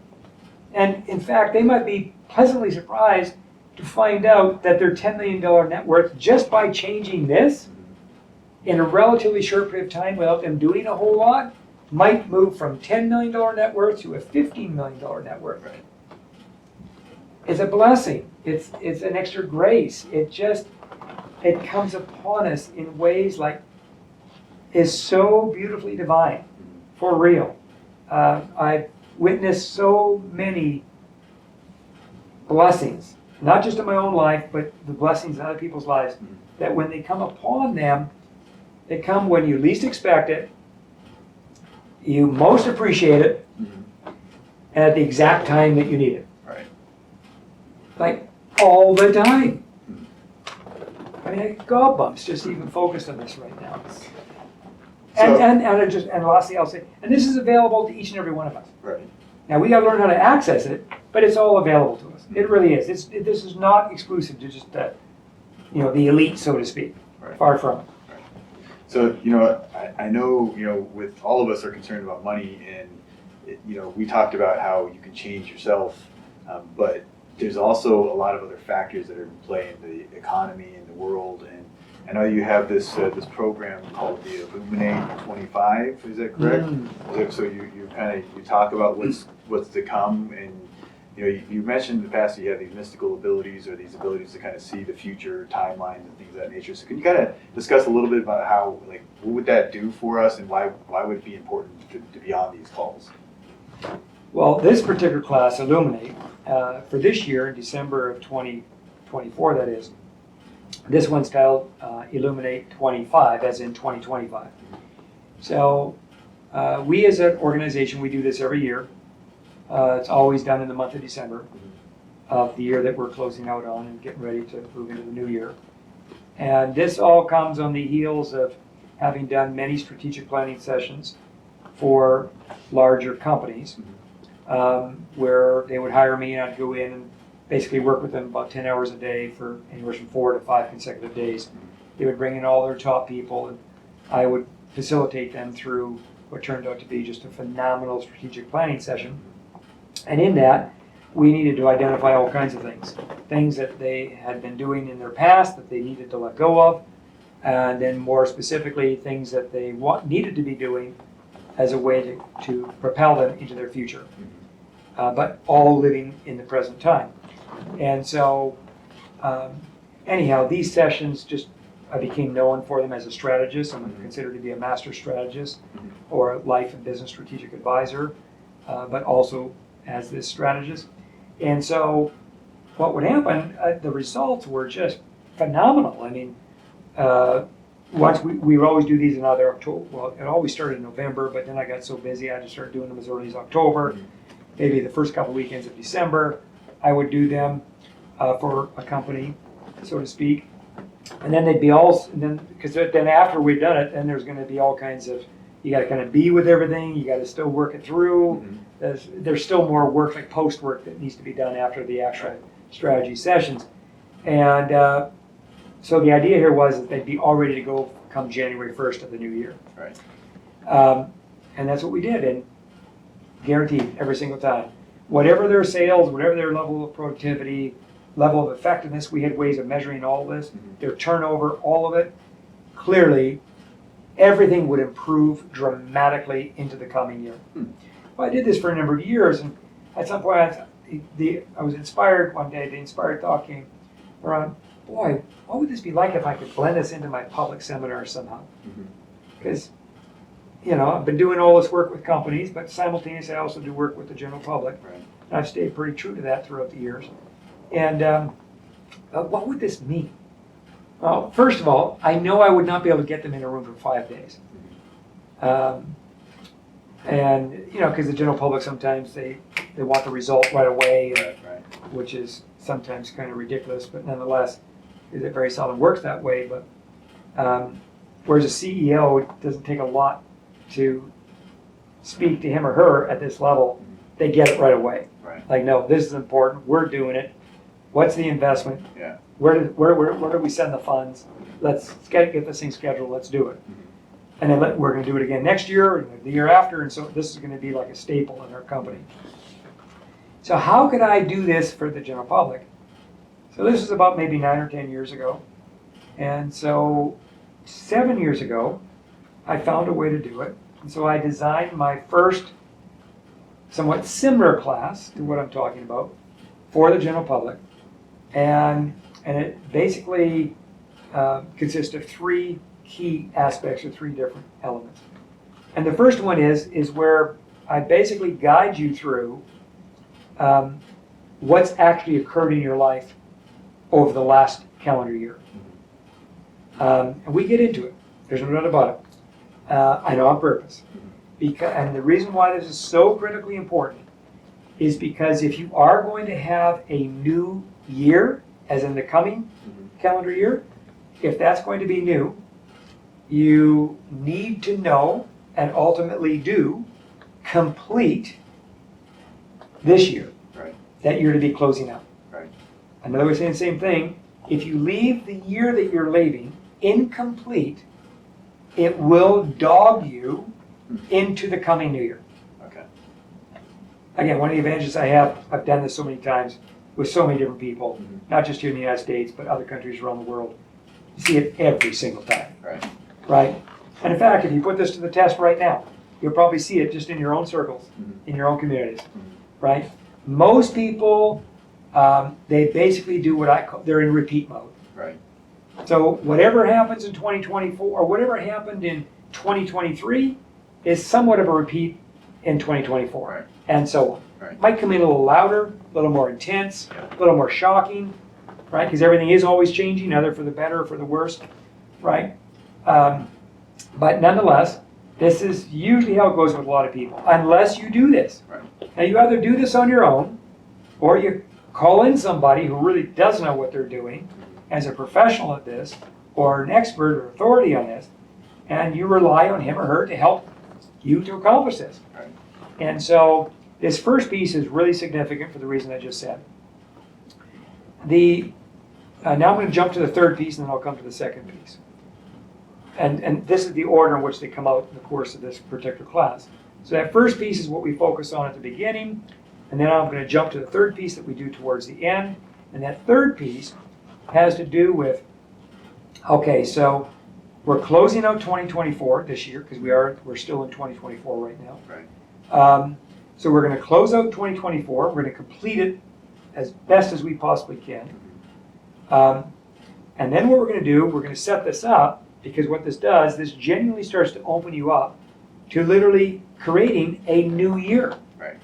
And in fact, they might be pleasantly surprised to find out that their $10 million net worth, just by changing this in a relatively short period of time without them doing a whole lot, might move from $10 million net worth to a $15 million net worth. Right. It's a blessing. It's an extra grace. It comes upon us in ways like is so beautifully divine, for real. I've witnessed so many blessings, not just in my own life, but the blessings in other people's lives, that when they come upon them, they come when you least expect it, you most appreciate it, and at the exact time that you need it. Right. Like all the time. I mean, I get gob bumps just even focused on this right now. And lastly, I'll say, and this is available to each and every one of us. Right. Now we got to learn how to access it, but it's all available to us. It really is. This is not exclusive to just the elite, so to speak. Right. Far from it. Right. So I know with all of us are concerned about money, and we talked about how you can change yourself, but there's also a lot of other factors that are in play in the economy and the world. And I know you have this program called the Illuminate 25. Is that correct? So you talk about what's to come, and you mentioned in the past that you have these mystical abilities, or these abilities to kind of see the future timelines and things of that nature. So can you kind of discuss a little bit about how, like, what would that do for us, and why would it be important to be on these calls? Well, this particular class, Illuminate, for this year, in December of 2024, that is, this one's titled Illuminate 25, as in 2025. So we as an organization, we do this every year. It's always done in the month of December of the year that we're closing out on and getting ready to move into the new year. And this all comes on the heels of having done many strategic planning sessions for larger companies, where they would hire me and I'd go in and basically work with them about 10 hours a day for anywhere from 4 to 5 consecutive days. They would bring in all their top people, and I would facilitate them through what turned out to be just a phenomenal strategic planning session. And in that, we needed to identify all kinds of things that they had been doing in their past that they needed to let go of, and then more specifically, things that they needed to be doing as a way to propel them into their future, but all living in the present time. And so, anyhow, these sessions I became known for them as a strategist. I'm considered to be a master strategist or a life and business strategic advisor, but also as this strategist. And so what would happen, the results were just phenomenal. I mean, once we would always do these in either October. Well, it always started in November, but then I got so busy I had to start doing them as early as October. Maybe the first couple weekends of December, I would do them for a company, so to speak. And then they'd be because then after we've done it, then there's going to be all kinds of, you got to kind of be with everything, you got to still work it through. There's still more work, like post work, that needs to be done after the actual strategy sessions. And so the idea here was that they'd be all ready to go come January 1st of the new year. Right. And that's what we did, and guaranteed every single time. Whatever their sales, whatever their level of productivity, level of effectiveness, we had ways of measuring all this, their turnover, all of it. Clearly, everything would improve dramatically into the coming year. Well, I did this for a number of years, and at some point I was inspired one day. The inspired thought came around, boy, what would this be like if I could blend this into my public seminars somehow? Because I've been doing all this work with companies, but simultaneously I also do work with the general public. Right. And I've stayed pretty true to that throughout the years. And what would this mean? Well, first of all, I know I would not be able to get them in a room for 5 days. And, because the general public sometimes they want the result right away, which is sometimes kind of ridiculous, but nonetheless, it very seldom works that way. But whereas a CEO, it doesn't take a lot to speak to him or her at this level. They get it right away. Right. Like, no, this is important. We're doing it. What's the investment? Yeah. Where do we send the funds? Let's get this thing scheduled. Let's do it. And then we're going to do it again next year, and the year after, and so this is going to be like a staple in our company. So how could I do this for the general public? So this is about maybe 9 or 10 years ago. And so 7 years ago, I found a way to do it. And so I designed my first somewhat similar class to what I'm talking about for the general public. And it basically consists of 3 key aspects or 3 different elements. And the first one is where I basically guide you through what's actually occurred in your life over the last calendar year. And we get into it. There's no doubt about it. I know on purpose. And the reason why this is so critically important is because if you are going to have a new year, as in the coming calendar year, if that's going to be new, you need to know and ultimately do complete this year that you're to be closing out. Right. Another way of saying the same thing, if you leave the year that you're leaving incomplete, it will dog you into the coming new year. Okay. Again, one of the advantages I have, I've done this so many times with so many different people, not just here in the United States, but other countries around the world. You see it every single time. Right. Right? And in fact, if you put this to the test right now, you'll probably see it just in your own circles, in your own communities. Right? Most people, they basically do what I call, they're in repeat mode. Right. So whatever happens in 2024, or whatever happened in 2023, is somewhat of a repeat in 2024, Right. and so on. Right. Might come in a little louder, a little more intense, a little more shocking, right? Because everything is always changing, either for the better or for the worse, right? But nonetheless, this is usually how it goes with a lot of people, unless you do this. Right. Now, you either do this on your own, or you call in somebody who really does know what they're doing as a professional at this, or an expert or authority on this, and you rely on him or her to help you to accomplish this. Right. And so this first piece is really significant for the reason I just said. Now I'm going to jump to the third piece, and then I'll come to the second piece. And this is the order in which they come out in the course of this particular class. So that first piece is what we focus on at the beginning, and then I'm going to jump to the third piece that we do towards the end. And that third piece has to do with, okay, so we're closing out 2024 this year, because we're still in 2024 right now. Right. So we're going to close out 2024. We're going to complete it as best as we possibly can. And then what we're going to do, we're going to set this up, because what this does, this genuinely starts to open you up to literally creating a new year. Right.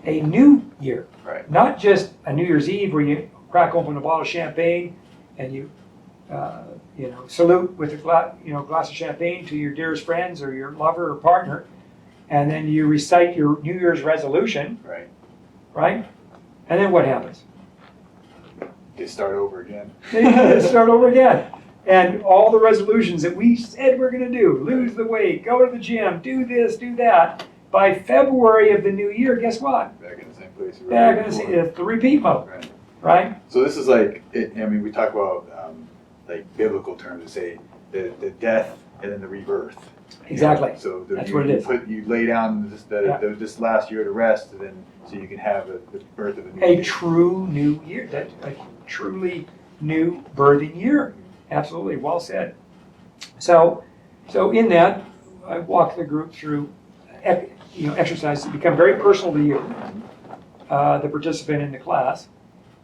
A new year. Right. Not just a New Year's Eve where you crack open a bottle of champagne and you salute with a glass of champagne to your dearest friends or your lover or partner, and then you recite your New Year's resolution. Right. Right? And then what happens? You start over again. They start over again. And all the resolutions that we said we're going to do, lose the weight, go to the gym, do this, do that, by February of the new year, guess what? Back in the same place. Back in it's the repeat mode. Right. Right? So this is like, we talk about like biblical terms to say the death and then the rebirth. Exactly. So That's what it is. You lay down this last year to rest, and then so you can have the birth of a new A year. true new year, a truly new birthing year. Absolutely, well said. So in that, I walk the group through exercises that become very personal to you, the participant in the class.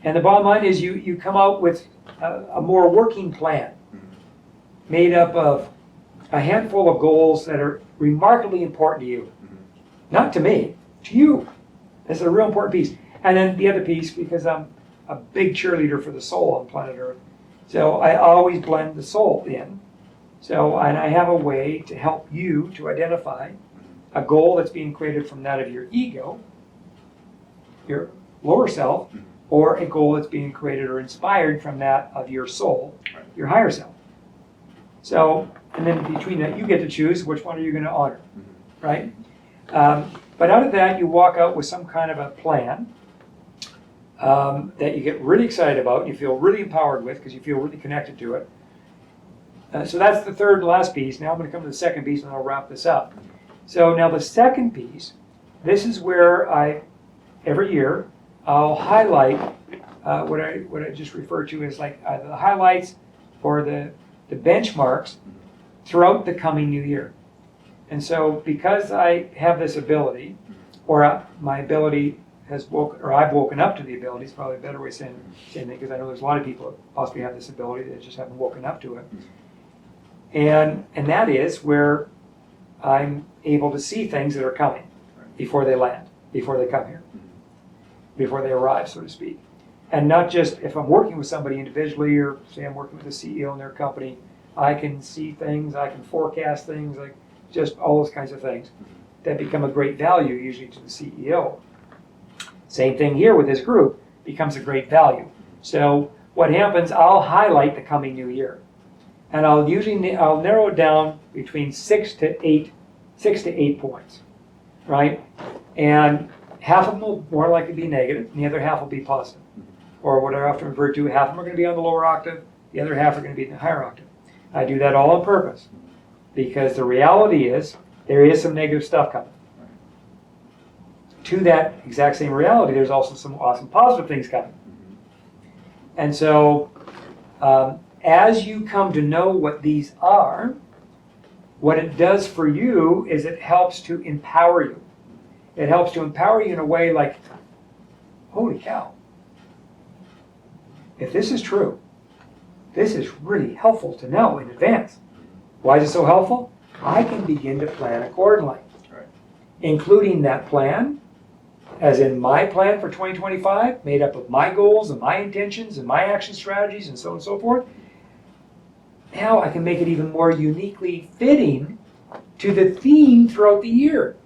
And the bottom line is you come out with a more working plan made up of a handful of goals that are remarkably important to you. Not to me, to you. This is a real important piece. And then the other piece, because I'm a big cheerleader for the soul on planet Earth, so I always blend the soul in. And I have a way to help you to identify a goal that's being created from that of your ego, your lower self, or a goal that's being created or inspired from that of your soul, your higher self. So, and then between that, you get to choose which one are you going to honor, right? But out of that, you walk out with some kind of a plan that you get really excited about, and you feel really empowered with because you feel really connected to it. So that's the third and last piece. Now I'm going to come to the second piece, and I'll wrap this up. So now the second piece, this is where every year, I'll highlight what I just referred to as like either the highlights or the benchmarks throughout the coming new year. And so because I have this ability, or my ability has woken, or I've woken up to the ability, is probably a better way of saying that, because I know there's a lot of people that possibly have this ability that just haven't woken up to it. And that is where I'm able to see things that are coming before they land, before they come here, before they arrive, so to speak. And not just if I'm working with somebody individually, or say I'm working with a CEO in their company, I can see things, I can forecast things, like just all those kinds of things that become a great value usually to the CEO. Same thing here with this group, becomes a great value. So what happens, I'll highlight the coming new year. And I'll narrow it down between 6 to 8 points, right? And half of them will more likely be negative, and the other half will be positive. Or what I often refer to, half of them are going to be on the lower octave, the other half are going to be in the higher octave. I do that all on purpose, because the reality is there is some negative stuff coming. To that exact same reality, there's also some awesome positive things coming. And so as you come to know what these are, what it does for you is it helps to empower you. It helps to empower you in a way like, holy cow, if this is true, this is really helpful to know in advance. Why is it so helpful? I can begin to plan accordingly, including that plan, as in my plan for 2025, made up of my goals and my intentions and my action strategies and so on and so forth. Now I can make it even more uniquely fitting to the theme throughout the year,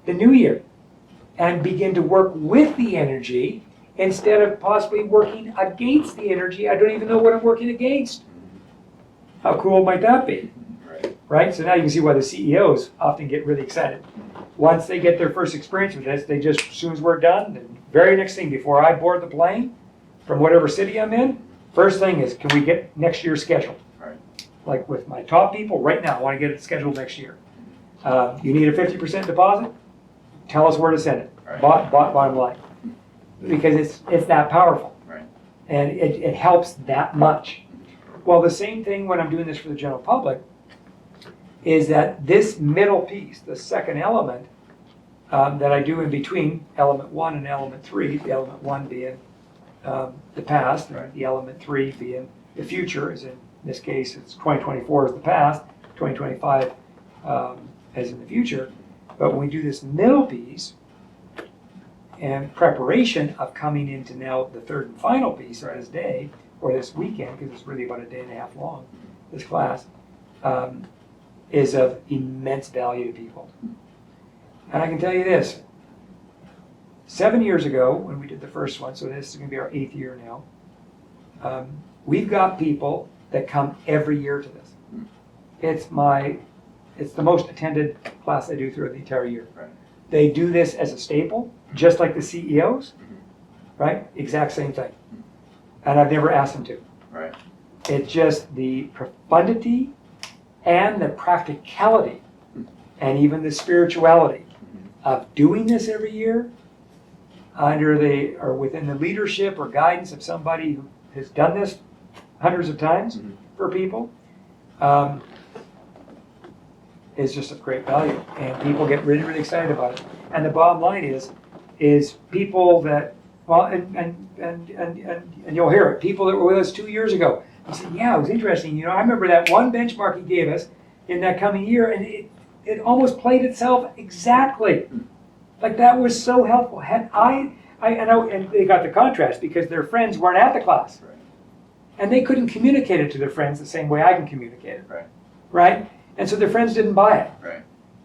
the new year, and begin to work with the energy instead of possibly working against the energy. I don't even know what I'm working against. How cool might that be? Right? So now you can see why the CEOs often get really excited. Once they get their first experience with this, they just, as soon as we're done, the very next thing before I board the plane from whatever city I'm in, first thing is, can we get next year's schedule? Like with my top people right now, I want to get it scheduled next year. You need a 50% deposit? Tell us where to send it. Bottom line. Because it's that powerful. And it helps that much. Well, the same thing when I'm doing this for the general public is that this middle piece, the second element that I do in between element 1 and element 3, the element 1 being the past, and the element 3 being the future, as in this case it's 2024 is the past, 2025 as in the future. But when we do this middle piece, and preparation of coming into now the third and final piece of this day, or this weekend, because it's really about a day and a half long, this class, is of immense value to people. And I can tell you this, 7 years ago when we did the first one, so this is going to be our 8th year now, we've got people that come every year to this. It's the most attended class I do throughout the entire year. They do this as a staple, just like the CEOs, right? Exact same thing. And I've never asked them to. It's just the profundity and the practicality and even the spirituality of doing this every year or within the leadership or guidance of somebody who has done this hundreds of times for people, is just of great value. And people get really, really excited about it. And the bottom line is people that, well, and you'll hear it, people that were with us 2 years ago, they said, yeah, it was interesting. I remember that one benchmark he gave us in that coming year, and it almost played itself exactly. Like that was so helpful. And they got the contrast because their friends weren't at the class. And they couldn't communicate it to their friends the same way I can communicate it. Right? And so their friends didn't buy it.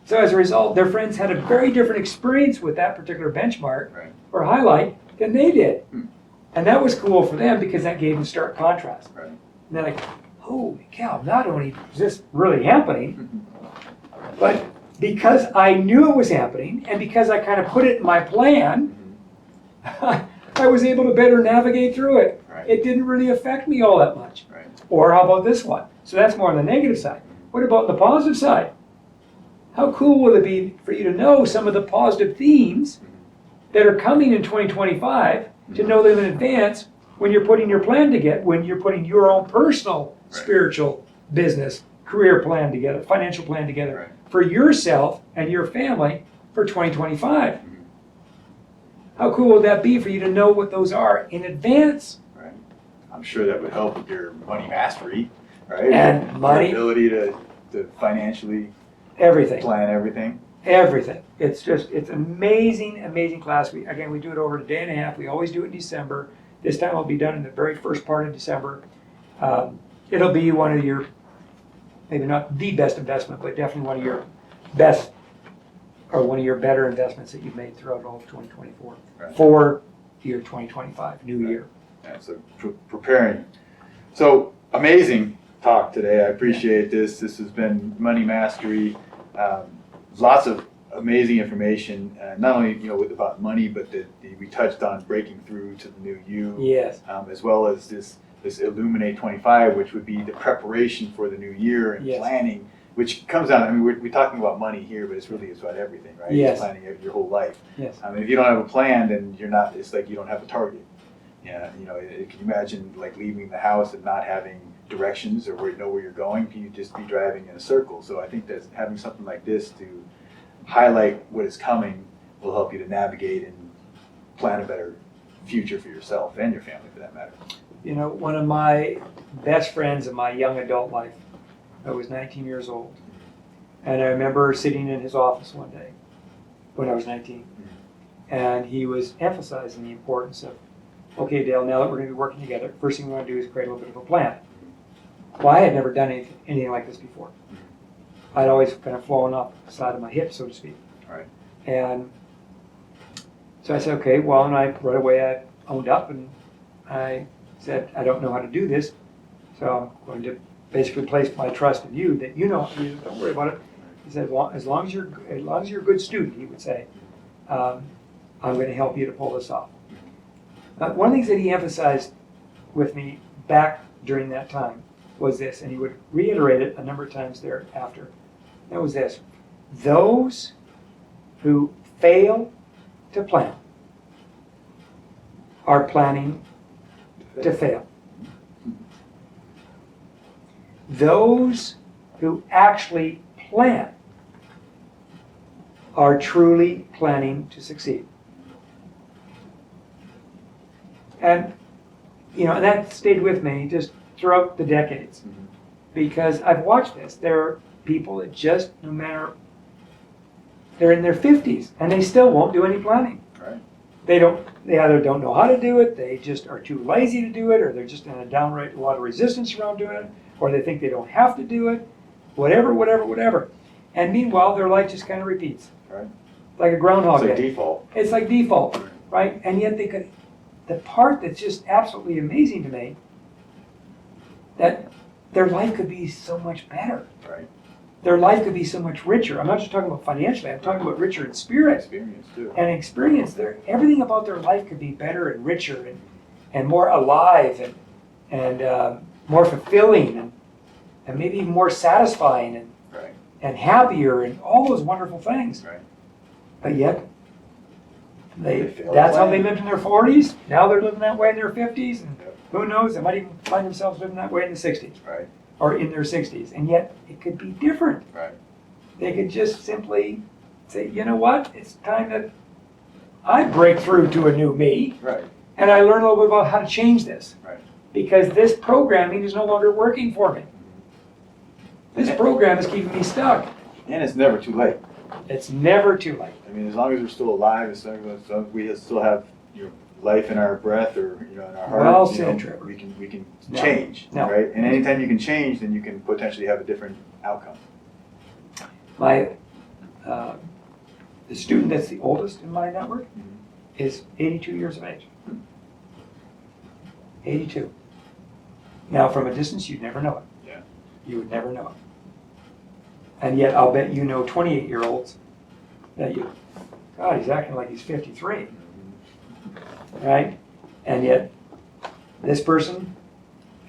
So as a result, their friends had a very different experience with that particular benchmark or highlight than they did. And that was cool for them because that gave them stark contrast. And they're like, holy cow, not only is this really happening, but because I knew it was happening and because I kind of put it in my plan, I was able to better navigate through it. It didn't really affect me all that much. Or how about this one? So that's more on the negative side. What about the positive side? How cool will it be for you to know some of the positive themes that are coming in 2025, to know them in advance when you're putting your plan together, when you're putting your own personal, spiritual, business, career plan together, financial plan together for yourself and your family for 2025. How cool would that be for you to know what those are in advance? Right. I'm sure that would help with your money mastery, right? And money. Your ability to financially Everything. plan everything. Everything. It's amazing, amazing class. We do it over a day and a half. We always do it in December. This time it'll be done in the very first part of December. It'll be one of your, maybe not the best investment, but definitely one of your best, or one of your better investments that you've made throughout all of 2024 for year 2025, new year. Yeah, so preparing. So amazing talk today. I appreciate this. This has been Money Mastery. Lots of amazing information, not only about money, but we touched on breaking through to the new you. Yes. As well as this Illuminate 25, which would be the preparation for the new year and planning, which comes out. I mean, we're talking about money here, but it's about everything, right? Yes. It's planning your whole life. Yes. I mean, if you don't have a plan, then you're not. It's like you don't have a target. Yeah. Can you imagine like leaving the house and not having directions or know where you're going? You just be driving in a circle. So I think that having something like this to highlight what is coming will help you to navigate and plan a better future for yourself and your family, for that matter. One of my best friends in my young adult life, I was 19 years old, and I remember sitting in his office one day when I was 19, and he was emphasizing the importance of, okay, Dale, now that we're going to be working together, first thing we want to do is create a little bit of a plan. Well, I had never done anything like this before. I'd always kind of flown off the side of my hip, so to speak. Right. And so I said, okay, well, and right away I owned up and I said, I don't know how to do this, so I'm going to basically place my trust in you that don't worry about it. He said, well, as long as you're a good student, he would say, I'm going to help you to pull this off. One of the things that he emphasized with me back during that time was this, and he would reiterate it a number of times thereafter. That was this: those who fail to plan are planning to fail. Those who actually plan are truly planning to succeed. And, and that stayed with me just throughout the decades, because I've watched this. There are people that just, no matter, they're in their 50s and they still won't do any planning. Right. They either don't know how to do it, they just are too lazy to do it, or they're just in a downright lot of resistance around doing it, or they think they don't have to do it, whatever. And meanwhile, their life just kind of repeats. Right. Like a groundhog day. Default. It's like default, right? And yet the part that's just absolutely amazing to me, that their life could be so much better. Right. Their life could be so much richer. I'm not just talking about financially, I'm talking about richer in spirit. Experience too. And experience. Everything about their life could be better and richer and more alive and more fulfilling and maybe even more satisfying and happier and all those wonderful things. Right. But yet, that's how they lived in their 40s. Now they're living that way in their 50s. And who knows, they might even find themselves living that way in the 60s. Right. Or in their 60s. And yet, it could be different. Right. They could just simply say, you know what? It's time that I break through to a new me. Right. And I learn a little bit about how to change this. Right. Because this programming is no longer working for me. This program is keeping me stuck. And it's never too late. It's never too late. I mean, as long as we're still alive, as long as we still have life in our breath or in our heart, Well said, Trevor. we can change, No. right? And anytime you can change, then you can potentially have a different outcome. The student that's the oldest in my network is 82 years of age. 82. Now, from a distance, you'd never know it. Yeah. You would never know it. And yet, I'll bet you know 28-year-olds that God, he's acting like he's 53. Right? And yet, this person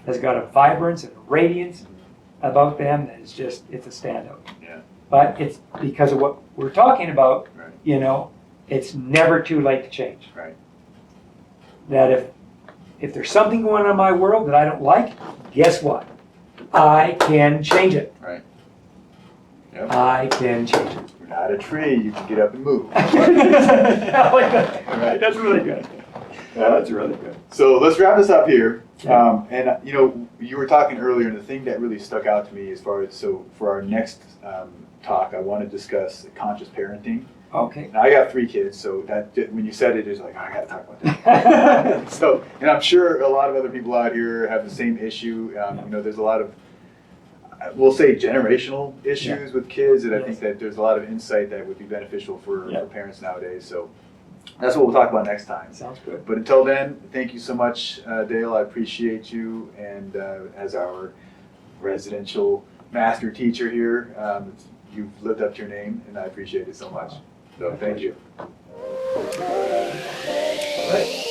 has got a vibrance and a radiance about them that is just, it's a standout. Yeah. But it's because of what we're talking about, Right. it's never too late to change. Right. That if there's something going on in my world that I don't like, guess what? I can change it. Right. Yep. I can change it. You're not a tree, you can get up and move. I like that. Right, that's really good. That's really good. So let's wrap this up here. Yeah. And you were talking earlier, and the thing that really stuck out to me as far as, so for our next talk, I want to discuss conscious parenting. Okay. Now I got 3 kids, so that when you said it, it's like, oh, I got to talk about that. So, and I'm sure a lot of other people out here have the same issue. There's a lot of, we'll say, generational issues with kids, and I think that there's a lot of insight that would be beneficial for parents nowadays. So that's what we'll talk about next time. Sounds good. But until then, thank you so much, Dale. I appreciate you, and as our residential master teacher here, you've lived up to your name, and I appreciate it so much. So thank you. All right.